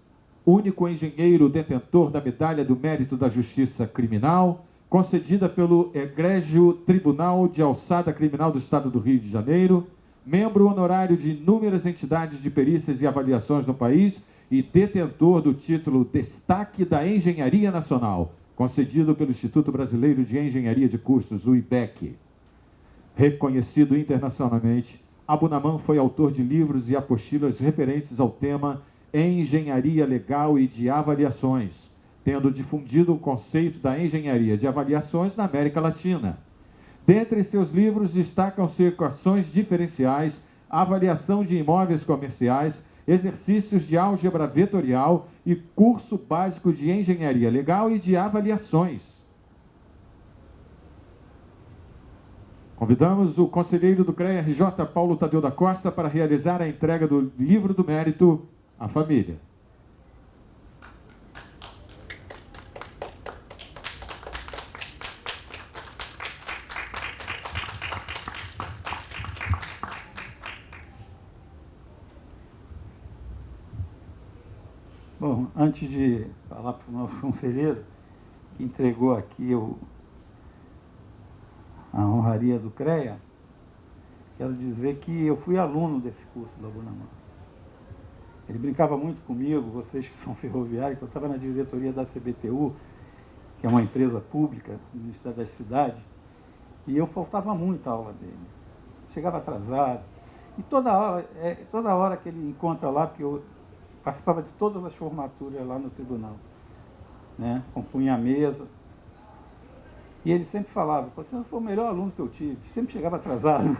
único engenheiro detentor da Medalha do Mérito da Justiça Criminal, concedida pelo Egrégio Tribunal de Alçada Criminal do Estado do Rio de Janeiro, membro honorário de inúmeras entidades de perícias e avaliações no país e detentor do título Destaque da Engenharia Nacional, concedido pelo Instituto Brasileiro de Engenharia de Custos, o IBEC. Reconhecido internacionalmente, Abunamã foi autor de livros e apostilas referentes ao tema Engenharia Legal e de Avaliações, tendo difundido o conceito da engenharia de avaliações na América Latina. Dentre seus livros destacam-se equações diferenciais, avaliação de imóveis comerciais, exercícios de álgebra vetorial e curso básico de engenharia legal e de avaliações. Convidamos o conselheiro do CREA-RJ, Paulo Tadeu da Costa, para realizar a entrega do livro do mérito à família. Bom, antes de falar para o nosso conselheiro, que entregou aqui a honraria do CREA, quero dizer que eu fui aluno desse curso do Abunamã. Ele brincava muito comigo, vocês que são ferroviários, que eu estava na diretoria da CBTU, que é uma empresa pública do Ministério das Cidades, e eu faltava muito a aula dele. Chegava atrasado, e toda hora que ele encontra lá, porque eu participava de todas as formaturas lá no tribunal, né? Compunha a mesa. E ele sempre falava, você foi o melhor aluno que eu tive, sempre chegava atrasado.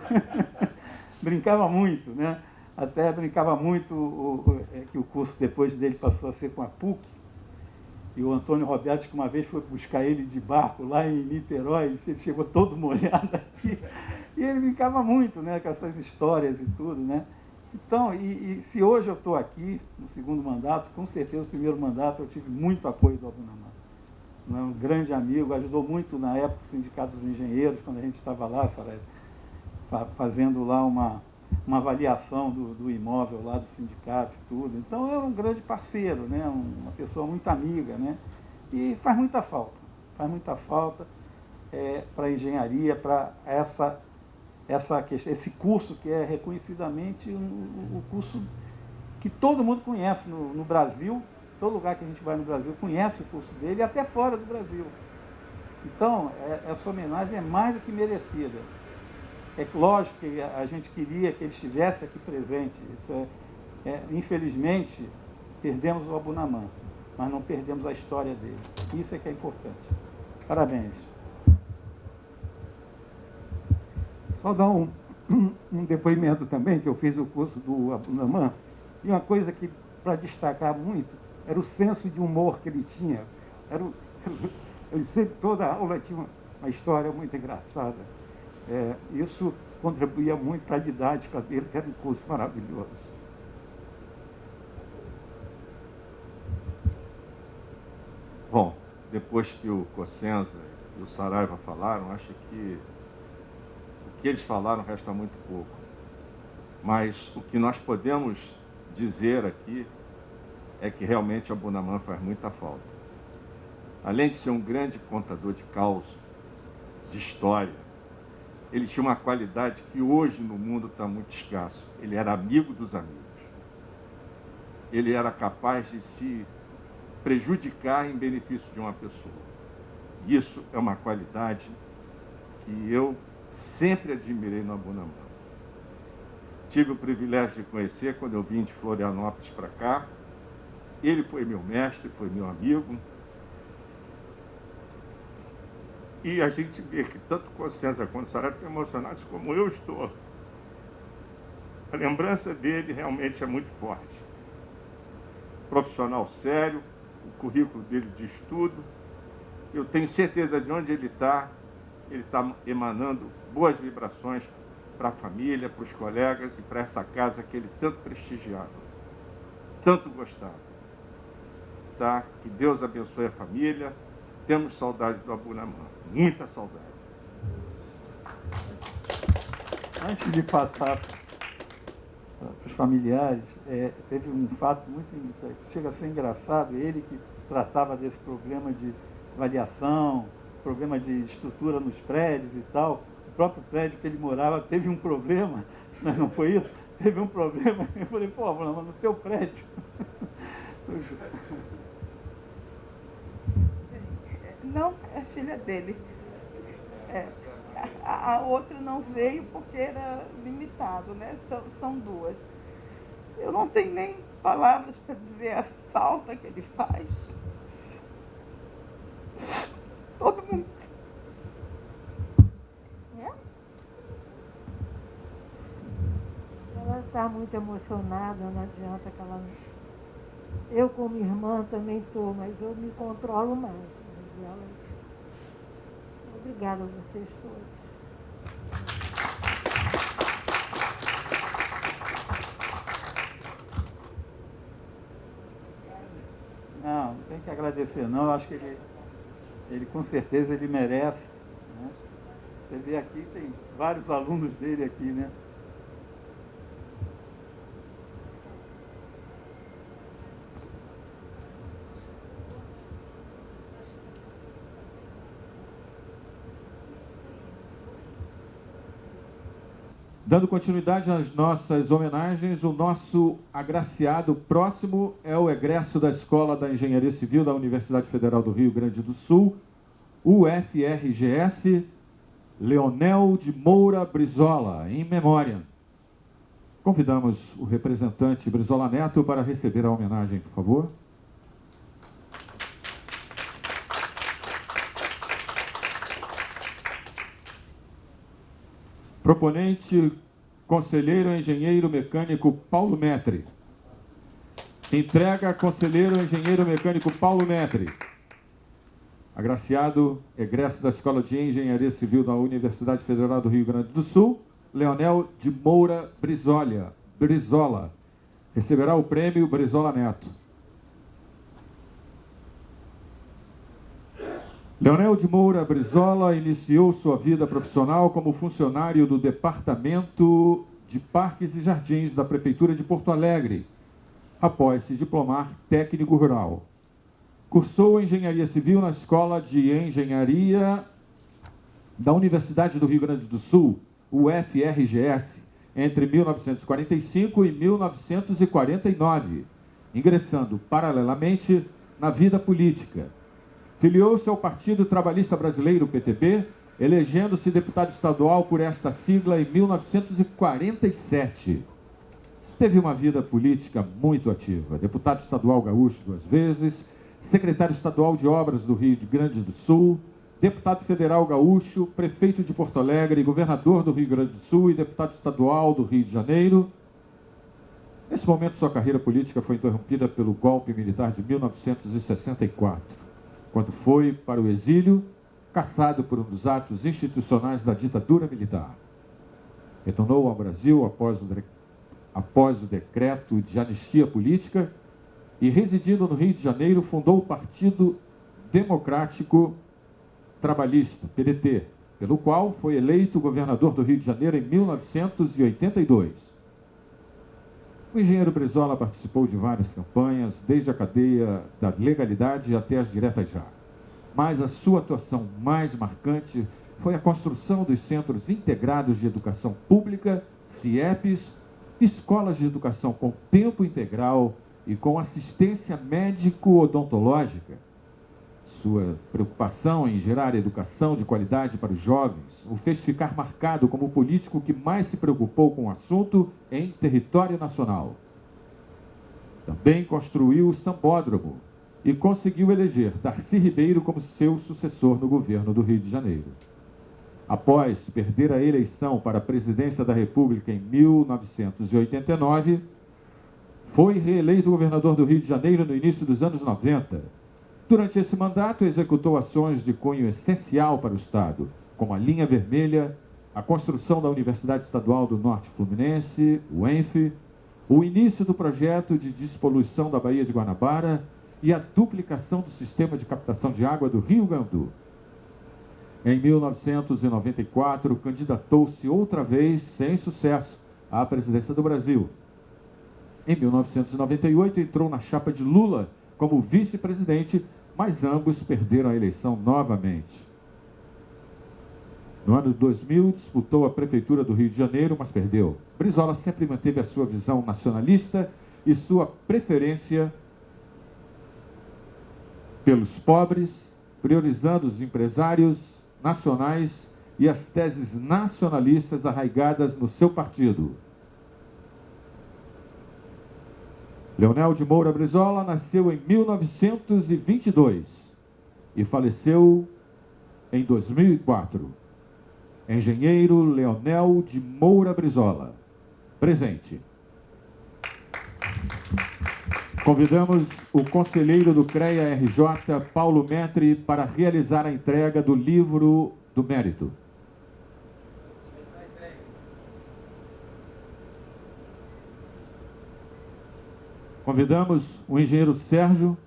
Brincava muito, né? Até brincava muito que o curso depois dele passou a ser com a PUC. E o Antônio Roberto, que uma vez foi buscar ele de barco lá em Niterói, ele chegou todo molhado aqui. E ele brincava muito, né? Com essas histórias e tudo, né? Então, e se hoje eu estou aqui, no segundo mandato, com certeza no primeiro mandato eu tive muito apoio do Abunamã. Um grande amigo, ajudou muito na época o Sindicato dos Engenheiros, quando a gente estava lá, fazendo lá uma avaliação do imóvel lá do sindicato e tudo. Então, era um grande parceiro, né? Uma pessoa muito amiga, né? E faz muita falta para a engenharia, para esse curso que é reconhecidamente o curso que todo mundo conhece no Brasil. Todo lugar que a gente vai no Brasil conhece o curso dele, e até fora do Brasil. Então, essa homenagem é mais do que merecida. É lógico que a gente queria que ele estivesse aqui presente. Isso infelizmente, perdemos o Abunamã, mas não perdemos a história dele. Isso é que é importante. Parabéns. Só dar um depoimento também, que eu fiz o curso do Abunamã, e uma coisa que, para destacar muito, era o senso de humor que ele tinha. Ele sempre, toda aula tinha uma história muito engraçada. Isso contribuía muito para a didática dele, que era um curso maravilhoso. Bom, depois que o Cossenza e o Saraiva falaram, acho que o que eles falaram resta muito pouco. Mas o que nós podemos dizer aqui é que realmente Abunamã faz muita falta. Além de ser um grande contador de causa, de história, ele tinha uma qualidade que hoje no mundo está muito escasso. Ele era amigo dos amigos. Ele era capaz de se prejudicar em benefício de uma pessoa. Isso é uma qualidade que eu sempre admirei no Abunamã. tive o privilégio de conhecer quando eu vim de Florianópolis para cá. Ele foi meu mestre, foi meu amigo. E a gente vê que tanto Consciência quanto Saraiva estão emocionados como eu estou. A lembrança dele realmente é muito forte. Profissional sério, o currículo dele de estudo. Eu tenho certeza de onde ele está emanando boas vibrações para a família, para os colegas e para essa casa que ele tanto prestigiava, tanto gostava. Tá? Que Deus abençoe a família. Temos saudade do Abunamã, muita saudade. Antes de passar para os familiares, teve um fato muito que chega a ser engraçado. Ele que tratava desse problema de avaliação, problema de estrutura nos prédios e tal. O próprio prédio que ele morava teve um problema, mas não foi isso? Teve um problema. Eu falei, pô, Abunamã, no teu prédio. Não, é filha dele. A outra não veio porque era limitado, né? São duas. Eu não tenho nem palavras para dizer a falta que ele faz. Todo mundo. Ela está muito emocionada, não adianta que ela. Eu, como irmã, também estou, mas eu me controlo mais. Mas ela... Obrigada a vocês todos. Não tem que agradecer não, eu acho que ele com certeza ele merece, né? Você vê aqui, tem vários alunos dele aqui, né? Dando continuidade às nossas homenagens, o nosso agraciado próximo é o egresso da Escola da Engenharia Civil da Universidade Federal do Rio Grande do Sul, UFRGS, Leonel de Moura Brizola, em memória. Convidamos o representante Brizola Neto para receber a homenagem, por favor. Proponente, conselheiro engenheiro mecânico Paulo Metri. Entrega, conselheiro engenheiro mecânico Paulo Metri. Agraciado, egresso da Escola de Engenharia Civil da Universidade Federal do Rio Grande do Sul, Leonel de Moura Brizola. Receberá o prêmio Brizola Neto. Leonel de Moura Brizola iniciou sua vida profissional como funcionário do Departamento de Parques e Jardins da Prefeitura de Porto Alegre, após se diplomar técnico rural. Cursou Engenharia Civil na Escola de Engenharia da Universidade do Rio Grande do Sul, UFRGS, entre 1945 e 1949, ingressando paralelamente na vida política. Filiou-se ao Partido Trabalhista Brasileiro, PTB, elegendo-se deputado estadual por esta sigla em 1947. Teve uma vida política muito ativa. Deputado estadual gaúcho 2 vezes, secretário estadual de Obras do Rio Grande do Sul, deputado federal gaúcho, prefeito de Porto Alegre, governador do Rio Grande do Sul e deputado estadual do Rio de Janeiro. Nesse momento, sua carreira política foi interrompida pelo golpe militar de 1964. Quando foi para o exílio, caçado por um dos atos institucionais da ditadura militar. Retornou ao Brasil após o decreto de anistia política e, residindo no Rio de Janeiro, fundou o Partido Democrático Trabalhista, PDT, pelo qual foi eleito governador do Rio de Janeiro em 1982. O engenheiro Brizola participou de várias campanhas, desde a cadeia da legalidade até as diretas já. Mas a sua atuação mais marcante foi a construção dos Centros Integrados de Educação Pública, CIEPs, escolas de educação com tempo integral e com assistência médico-odontológica. Sua preocupação em gerar educação de qualidade para os jovens o fez ficar marcado como o político que mais se preocupou com o assunto em território nacional. Também construiu o Sambódromo e conseguiu eleger Darcy Ribeiro como seu sucessor no governo do Rio de Janeiro. Após perder a eleição para a presidência da República em 1989, foi reeleito governador do Rio de Janeiro no início dos anos 90. Durante esse mandato, executou ações de cunho essencial para o Estado, como a Linha Vermelha, a construção da Universidade Estadual do Norte Fluminense, o ENF, o início do projeto de despoluição da Baía de Guanabara e a duplicação do sistema de captação de água do Rio Gandu. Em 1994, candidatou-se outra vez, sem sucesso, à presidência do Brasil. Em 1998, entrou na chapa de Lula como vice-presidente, mas ambos perderam a eleição novamente. No ano de 2000, disputou a prefeitura do Rio de Janeiro, mas perdeu. Brizola sempre manteve a sua visão nacionalista e sua preferência pelos pobres, priorizando os empresários nacionais e as teses nacionalistas arraigadas no seu partido. Leonel de Moura Brizola nasceu em 1922 e faleceu em 2004. Engenheiro Leonel de Moura Brizola. Presente. Convidamos o conselheiro do CREA-RJ, Paulo Metri, para realizar a entrega do livro do mérito. Convidamos o engenheiro Sérgio,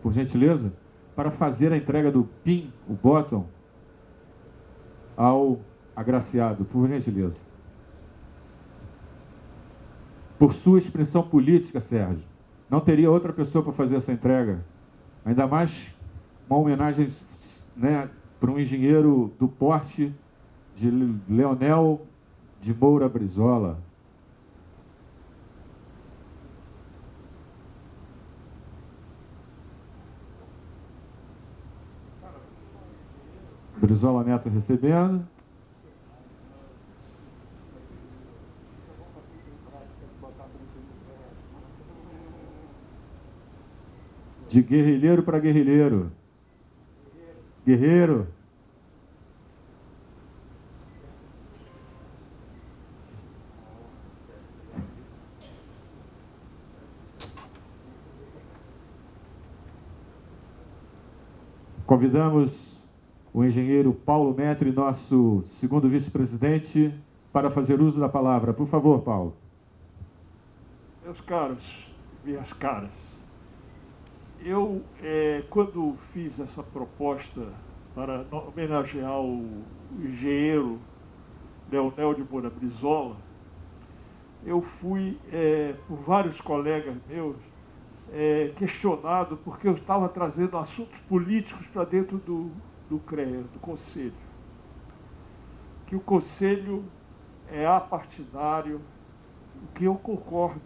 por gentileza, para fazer a entrega do PIN, o bottom, ao agraciado, por gentileza. Por sua expressão política, Sérgio, não teria outra pessoa para fazer essa entrega. Ainda mais uma homenagem, né, para um engenheiro do porte de Leonel de Moura Brizola. Brizola Neto recebendo. De guerrilheiro para guerrilheiro. Guerreiro. Convidamos o engenheiro Paulo Metri, nosso segundo vice-presidente, para fazer uso da palavra. Por favor, Paulo. Meus caros, minhas caras, eu, quando fiz essa proposta para homenagear o engenheiro Leonel de Moura Brizola, eu fui, por vários colegas meus, questionado porque eu estava trazendo assuntos políticos para dentro do CREA, do Conselho. Que o Conselho é apartidário, o que eu concordo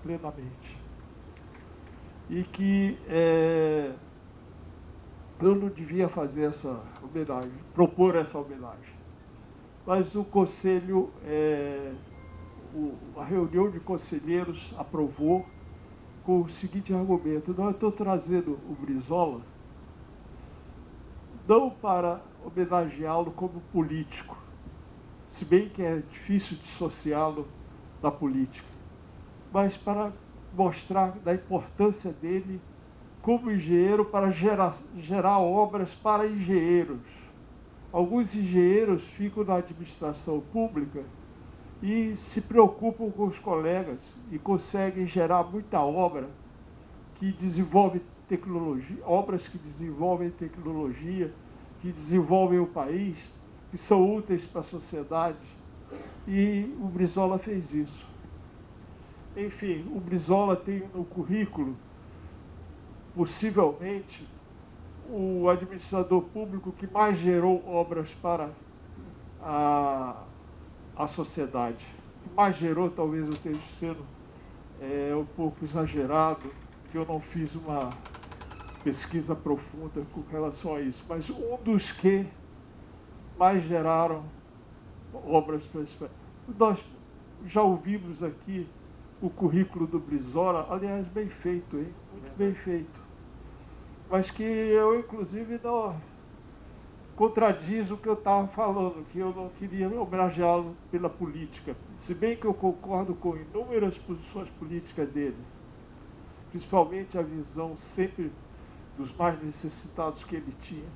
plenamente. E que eu não devia fazer essa homenagem, propor essa homenagem. Mas o Conselho, a reunião de conselheiros aprovou com o seguinte argumento: eu estou trazendo o Brizola não para homenageá-lo como político, se bem que é difícil dissociá-lo da política, mas para mostrar da importância dele como engenheiro para gerar obras para engenheiros. Alguns engenheiros ficam na administração pública e se preocupam com os colegas e conseguem gerar muita obra que desenvolve tecnologia, obras que desenvolvem tecnologia, que desenvolvem o país, que são úteis para a sociedade. E o Brizola fez isso. Enfim, o Brizola tem no currículo, possivelmente, o administrador público que mais gerou obras para a sociedade. O que mais gerou, talvez eu esteja sendo um pouco exagerado, que eu não fiz uma pesquisa profunda com relação a isso, mas um dos que mais geraram obras para esse país. Nós já ouvimos aqui o currículo do Brizola, aliás, bem feito, hein? Muito bem feito. Mas que eu, inclusive, não contradiz o que eu estava falando, que eu não queria homenageá-lo pela política. Se bem que eu concordo com inúmeras posições políticas dele, principalmente a visão sempre dos mais necessitados que ele tinha.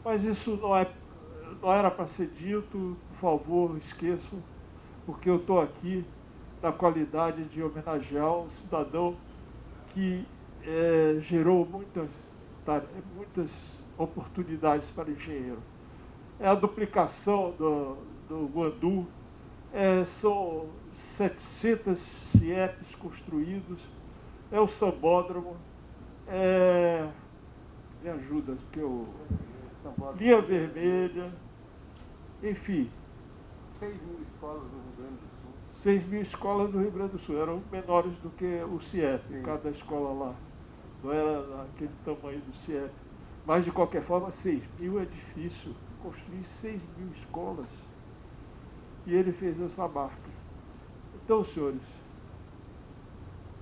Mas isso não era para ser dito, por favor, esqueçam, porque eu estou aqui na qualidade de homenagear um cidadão que gerou muitas oportunidades para engenheiro. É a duplicação do Guandu, são 700 CIEPs construídos, é o sambódromo, me ajuda, porque linha vermelha, enfim. 6.000 escolas do Rio Grande do Sul. 6.000 escolas do Rio Grande do Sul, eram menores do que o CIEP, cada escola lá. Não era aquele tamanho do CIEP. Mas, de qualquer forma, 6.000 é difícil. Construir 6.000 escolas. E ele fez essa marca. Então, senhores,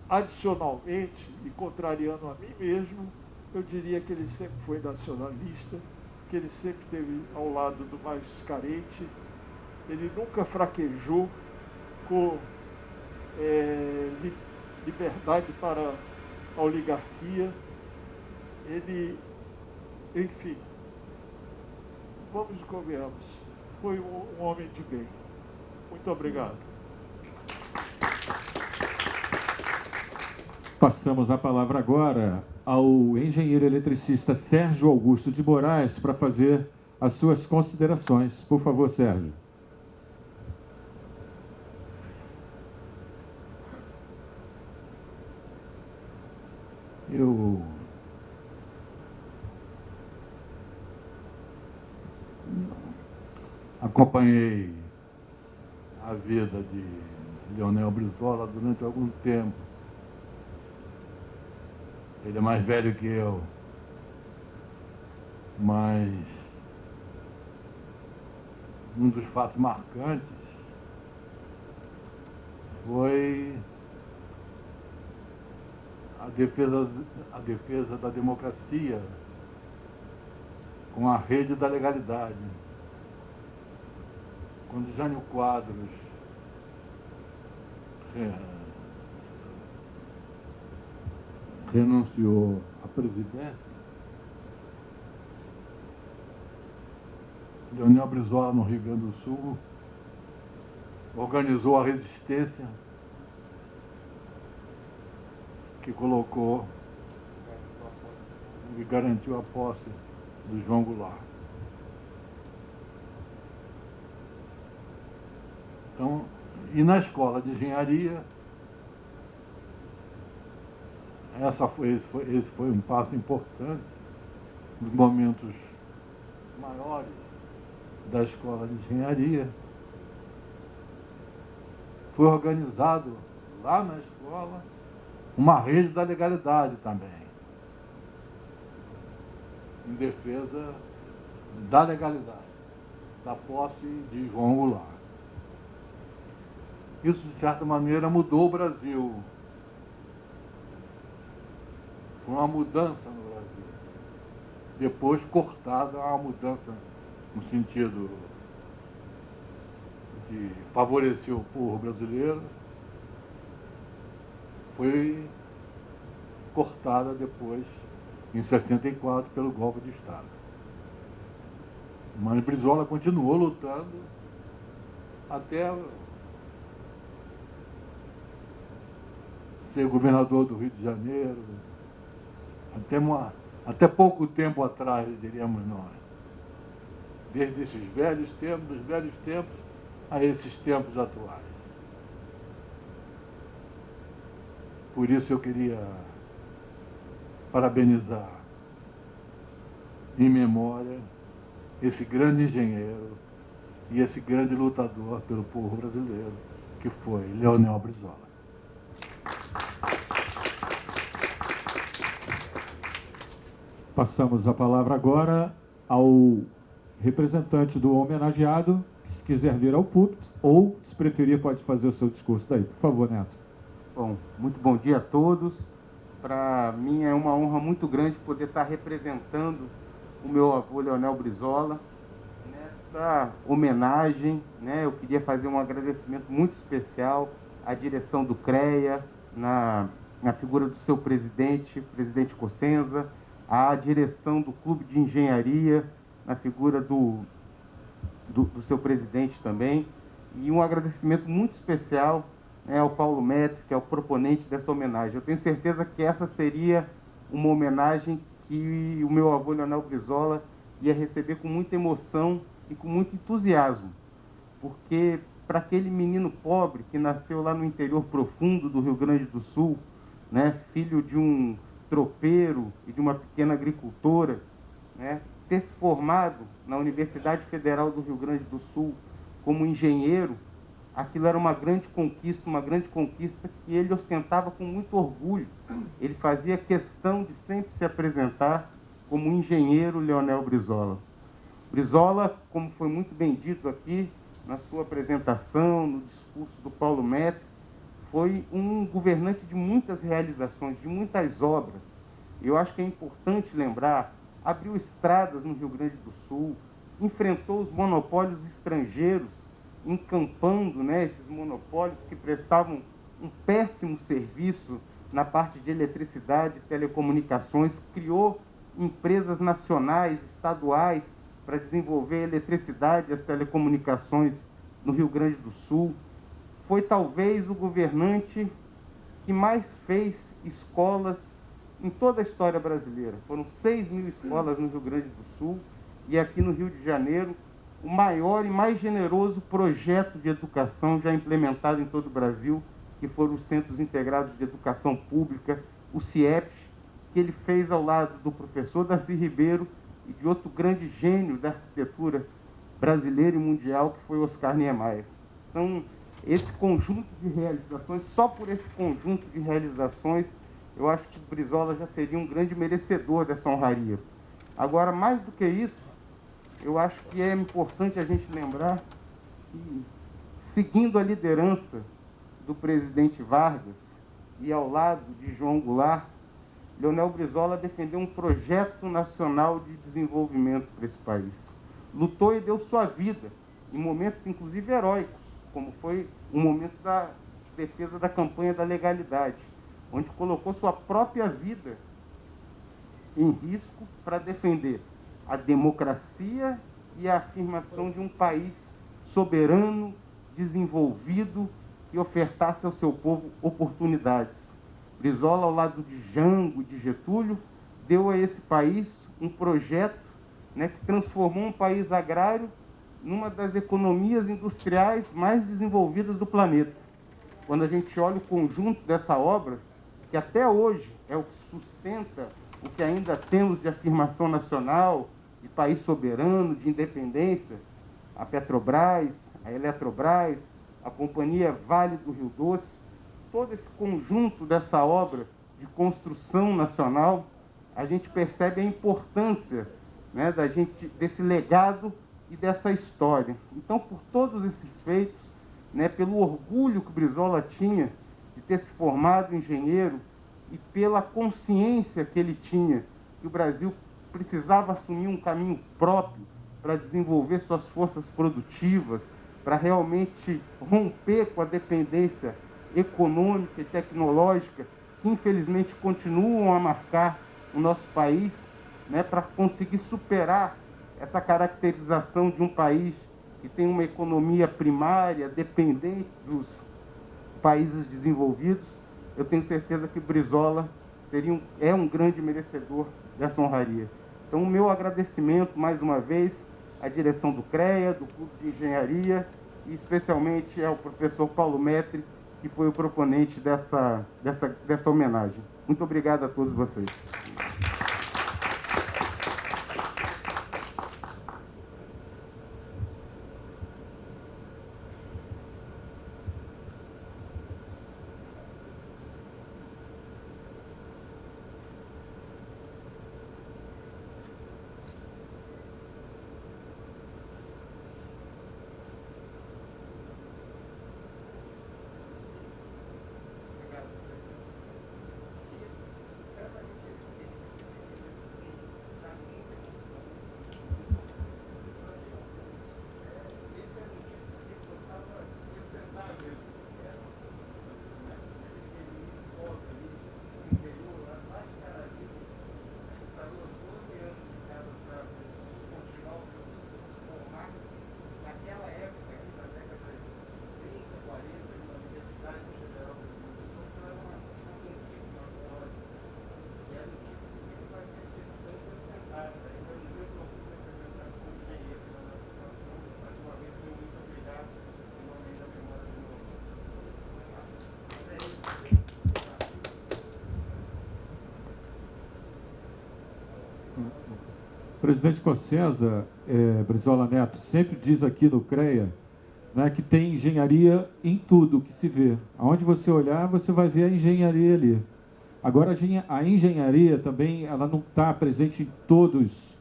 adicionalmente, e contrariando a mim mesmo, eu diria que ele sempre foi nacionalista, que ele sempre esteve ao lado do mais carente, ele nunca fraquejou com liberdade para a oligarquia, ele, enfim, vamos e convenhamos, foi um homem de bem. Muito obrigado. Passamos a palavra agora ao engenheiro eletricista Sérgio Augusto de Moraes para fazer as suas considerações. Por favor, Sérgio. Eu acompanhei a vida de Leonel Brizola durante algum tempo. Ele é mais velho que eu, mas um dos fatos marcantes foi a defesa da democracia com a rede da legalidade. Quando Jânio Quadros renunciou à presidência, Leonel Brizola, no Rio Grande do Sul, organizou a resistência que colocou e garantiu a posse do João Goulart. Então, e na escola de engenharia, esse foi um passo importante, nos momentos maiores da escola de engenharia. Foi organizado lá na escola uma rede da legalidade também, em defesa da legalidade, da posse de João Goulart. Isso, de certa maneira, mudou o Brasil. Foi uma mudança no Brasil. Depois cortada, uma mudança no sentido de favorecer o povo brasileiro. Foi cortada depois, em 64, pelo golpe de Estado. Mas Brizola continuou lutando até ser governador do Rio de Janeiro, até pouco tempo atrás, diríamos nós. Desde esses velhos tempos, dos velhos tempos, a esses tempos atuais. Por isso eu queria parabenizar, em memória, esse grande engenheiro e esse grande lutador pelo povo brasileiro, que foi Leonel Brizola. Passamos a palavra agora ao representante do homenageado, que se quiser vir ao púlpito, ou, se preferir, pode fazer o seu discurso daí. Por favor, Neto. Bom, muito bom dia a todos. Para mim é uma honra muito grande poder estar representando o meu avô Leonel Brizola nesta homenagem, né? Eu queria fazer um agradecimento muito especial à direção do CREA, na figura do seu presidente Cossenza, à direção do Clube de Engenharia, na figura do seu presidente também, e um agradecimento muito especial, né, ao Paulo Metri, que é o proponente dessa homenagem. Eu tenho certeza que essa seria uma homenagem que o meu avô Leonel Brizola ia receber com muita emoção e com muito entusiasmo, porque para aquele menino pobre que nasceu lá no interior profundo do Rio Grande do Sul, né, filho de um tropeiro e de uma pequena agricultora, né, ter se formado na Universidade Federal do Rio Grande do Sul como engenheiro, aquilo era uma grande conquista que ele ostentava com muito orgulho. Ele fazia questão de sempre se apresentar como engenheiro Leonel Brizola. Brizola, como foi muito bem dito aqui, na sua apresentação, no discurso do Paulo Metri, foi um governante de muitas realizações, de muitas obras. Eu acho que é importante lembrar, abriu estradas no Rio Grande do Sul, enfrentou os monopólios estrangeiros, encampando, né, esses monopólios que prestavam um péssimo serviço na parte de eletricidade e telecomunicações, criou empresas nacionais, estaduais, para desenvolver a eletricidade e as telecomunicações no Rio Grande do Sul. Foi talvez o governante que mais fez escolas em toda a história brasileira. Foram 6.000 escolas no Rio Grande do Sul e aqui no Rio de Janeiro, o maior e mais generoso projeto de educação já implementado em todo o Brasil, que foram os Centros Integrados de Educação Pública, o CIEP, que ele fez ao lado do professor Darcy Ribeiro e de outro grande gênio da arquitetura brasileira e mundial, que foi Oscar Niemeyer. Então, esse conjunto de realizações, só por esse conjunto de realizações, eu acho que o Brizola já seria um grande merecedor dessa honraria. Agora, mais do que isso, eu acho que é importante a gente lembrar que, seguindo a liderança do presidente Vargas e ao lado de João Goulart, Leonel Brizola defendeu um projeto nacional de desenvolvimento para esse país. Lutou e deu sua vida, em momentos inclusive heróicos, como foi o momento da defesa da campanha da legalidade, onde colocou sua própria vida em risco para defender a democracia e a afirmação de um país soberano, desenvolvido, que ofertasse ao seu povo oportunidades. Brizola, ao lado de Jango e de Getúlio, deu a esse país um projeto, né, que transformou um país agrário numa das economias industriais mais desenvolvidas do planeta. Quando a gente olha o conjunto dessa obra, que até hoje é o que sustenta o que ainda temos de afirmação nacional, de país soberano, de independência, a Petrobras, a Eletrobras, a Companhia Vale do Rio Doce, todo esse conjunto dessa obra de construção nacional, a gente percebe a importância, né, desse legado e dessa história. Então, por todos esses feitos, né, pelo orgulho que o Brizola tinha de ter se formado engenheiro e pela consciência que ele tinha que o Brasil precisava assumir um caminho próprio para desenvolver suas forças produtivas, para realmente romper com a dependência econômica e tecnológica que infelizmente continuam a marcar o nosso país, né, para conseguir superar essa caracterização de um país que tem uma economia primária dependente dos países desenvolvidos. Eu tenho certeza que Brizola é um grande merecedor dessa honraria. Então, o meu agradecimento, mais uma vez, à direção do CREA, do Clube de Engenharia, e especialmente ao professor Paulo Metri, que foi o proponente dessa homenagem. Muito obrigado a todos vocês. O presidente Cossenza, Brizola Neto, sempre diz aqui no CREA, né, que tem engenharia em tudo que se vê. Aonde você olhar, você vai ver a engenharia ali. Agora, a engenharia também ela não está presente em todos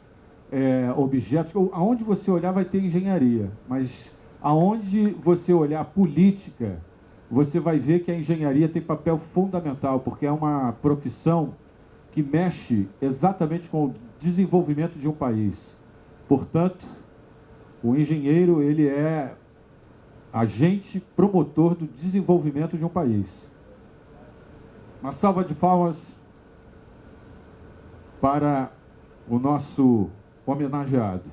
objetos. Aonde você olhar vai ter engenharia, mas aonde você olhar política, você vai ver que a engenharia tem papel fundamental, porque é uma profissão que mexe exatamente com o desenvolvimento de um país. Portanto, o engenheiro ele é agente promotor do desenvolvimento de um país. Uma salva de palmas para o nosso homenageado.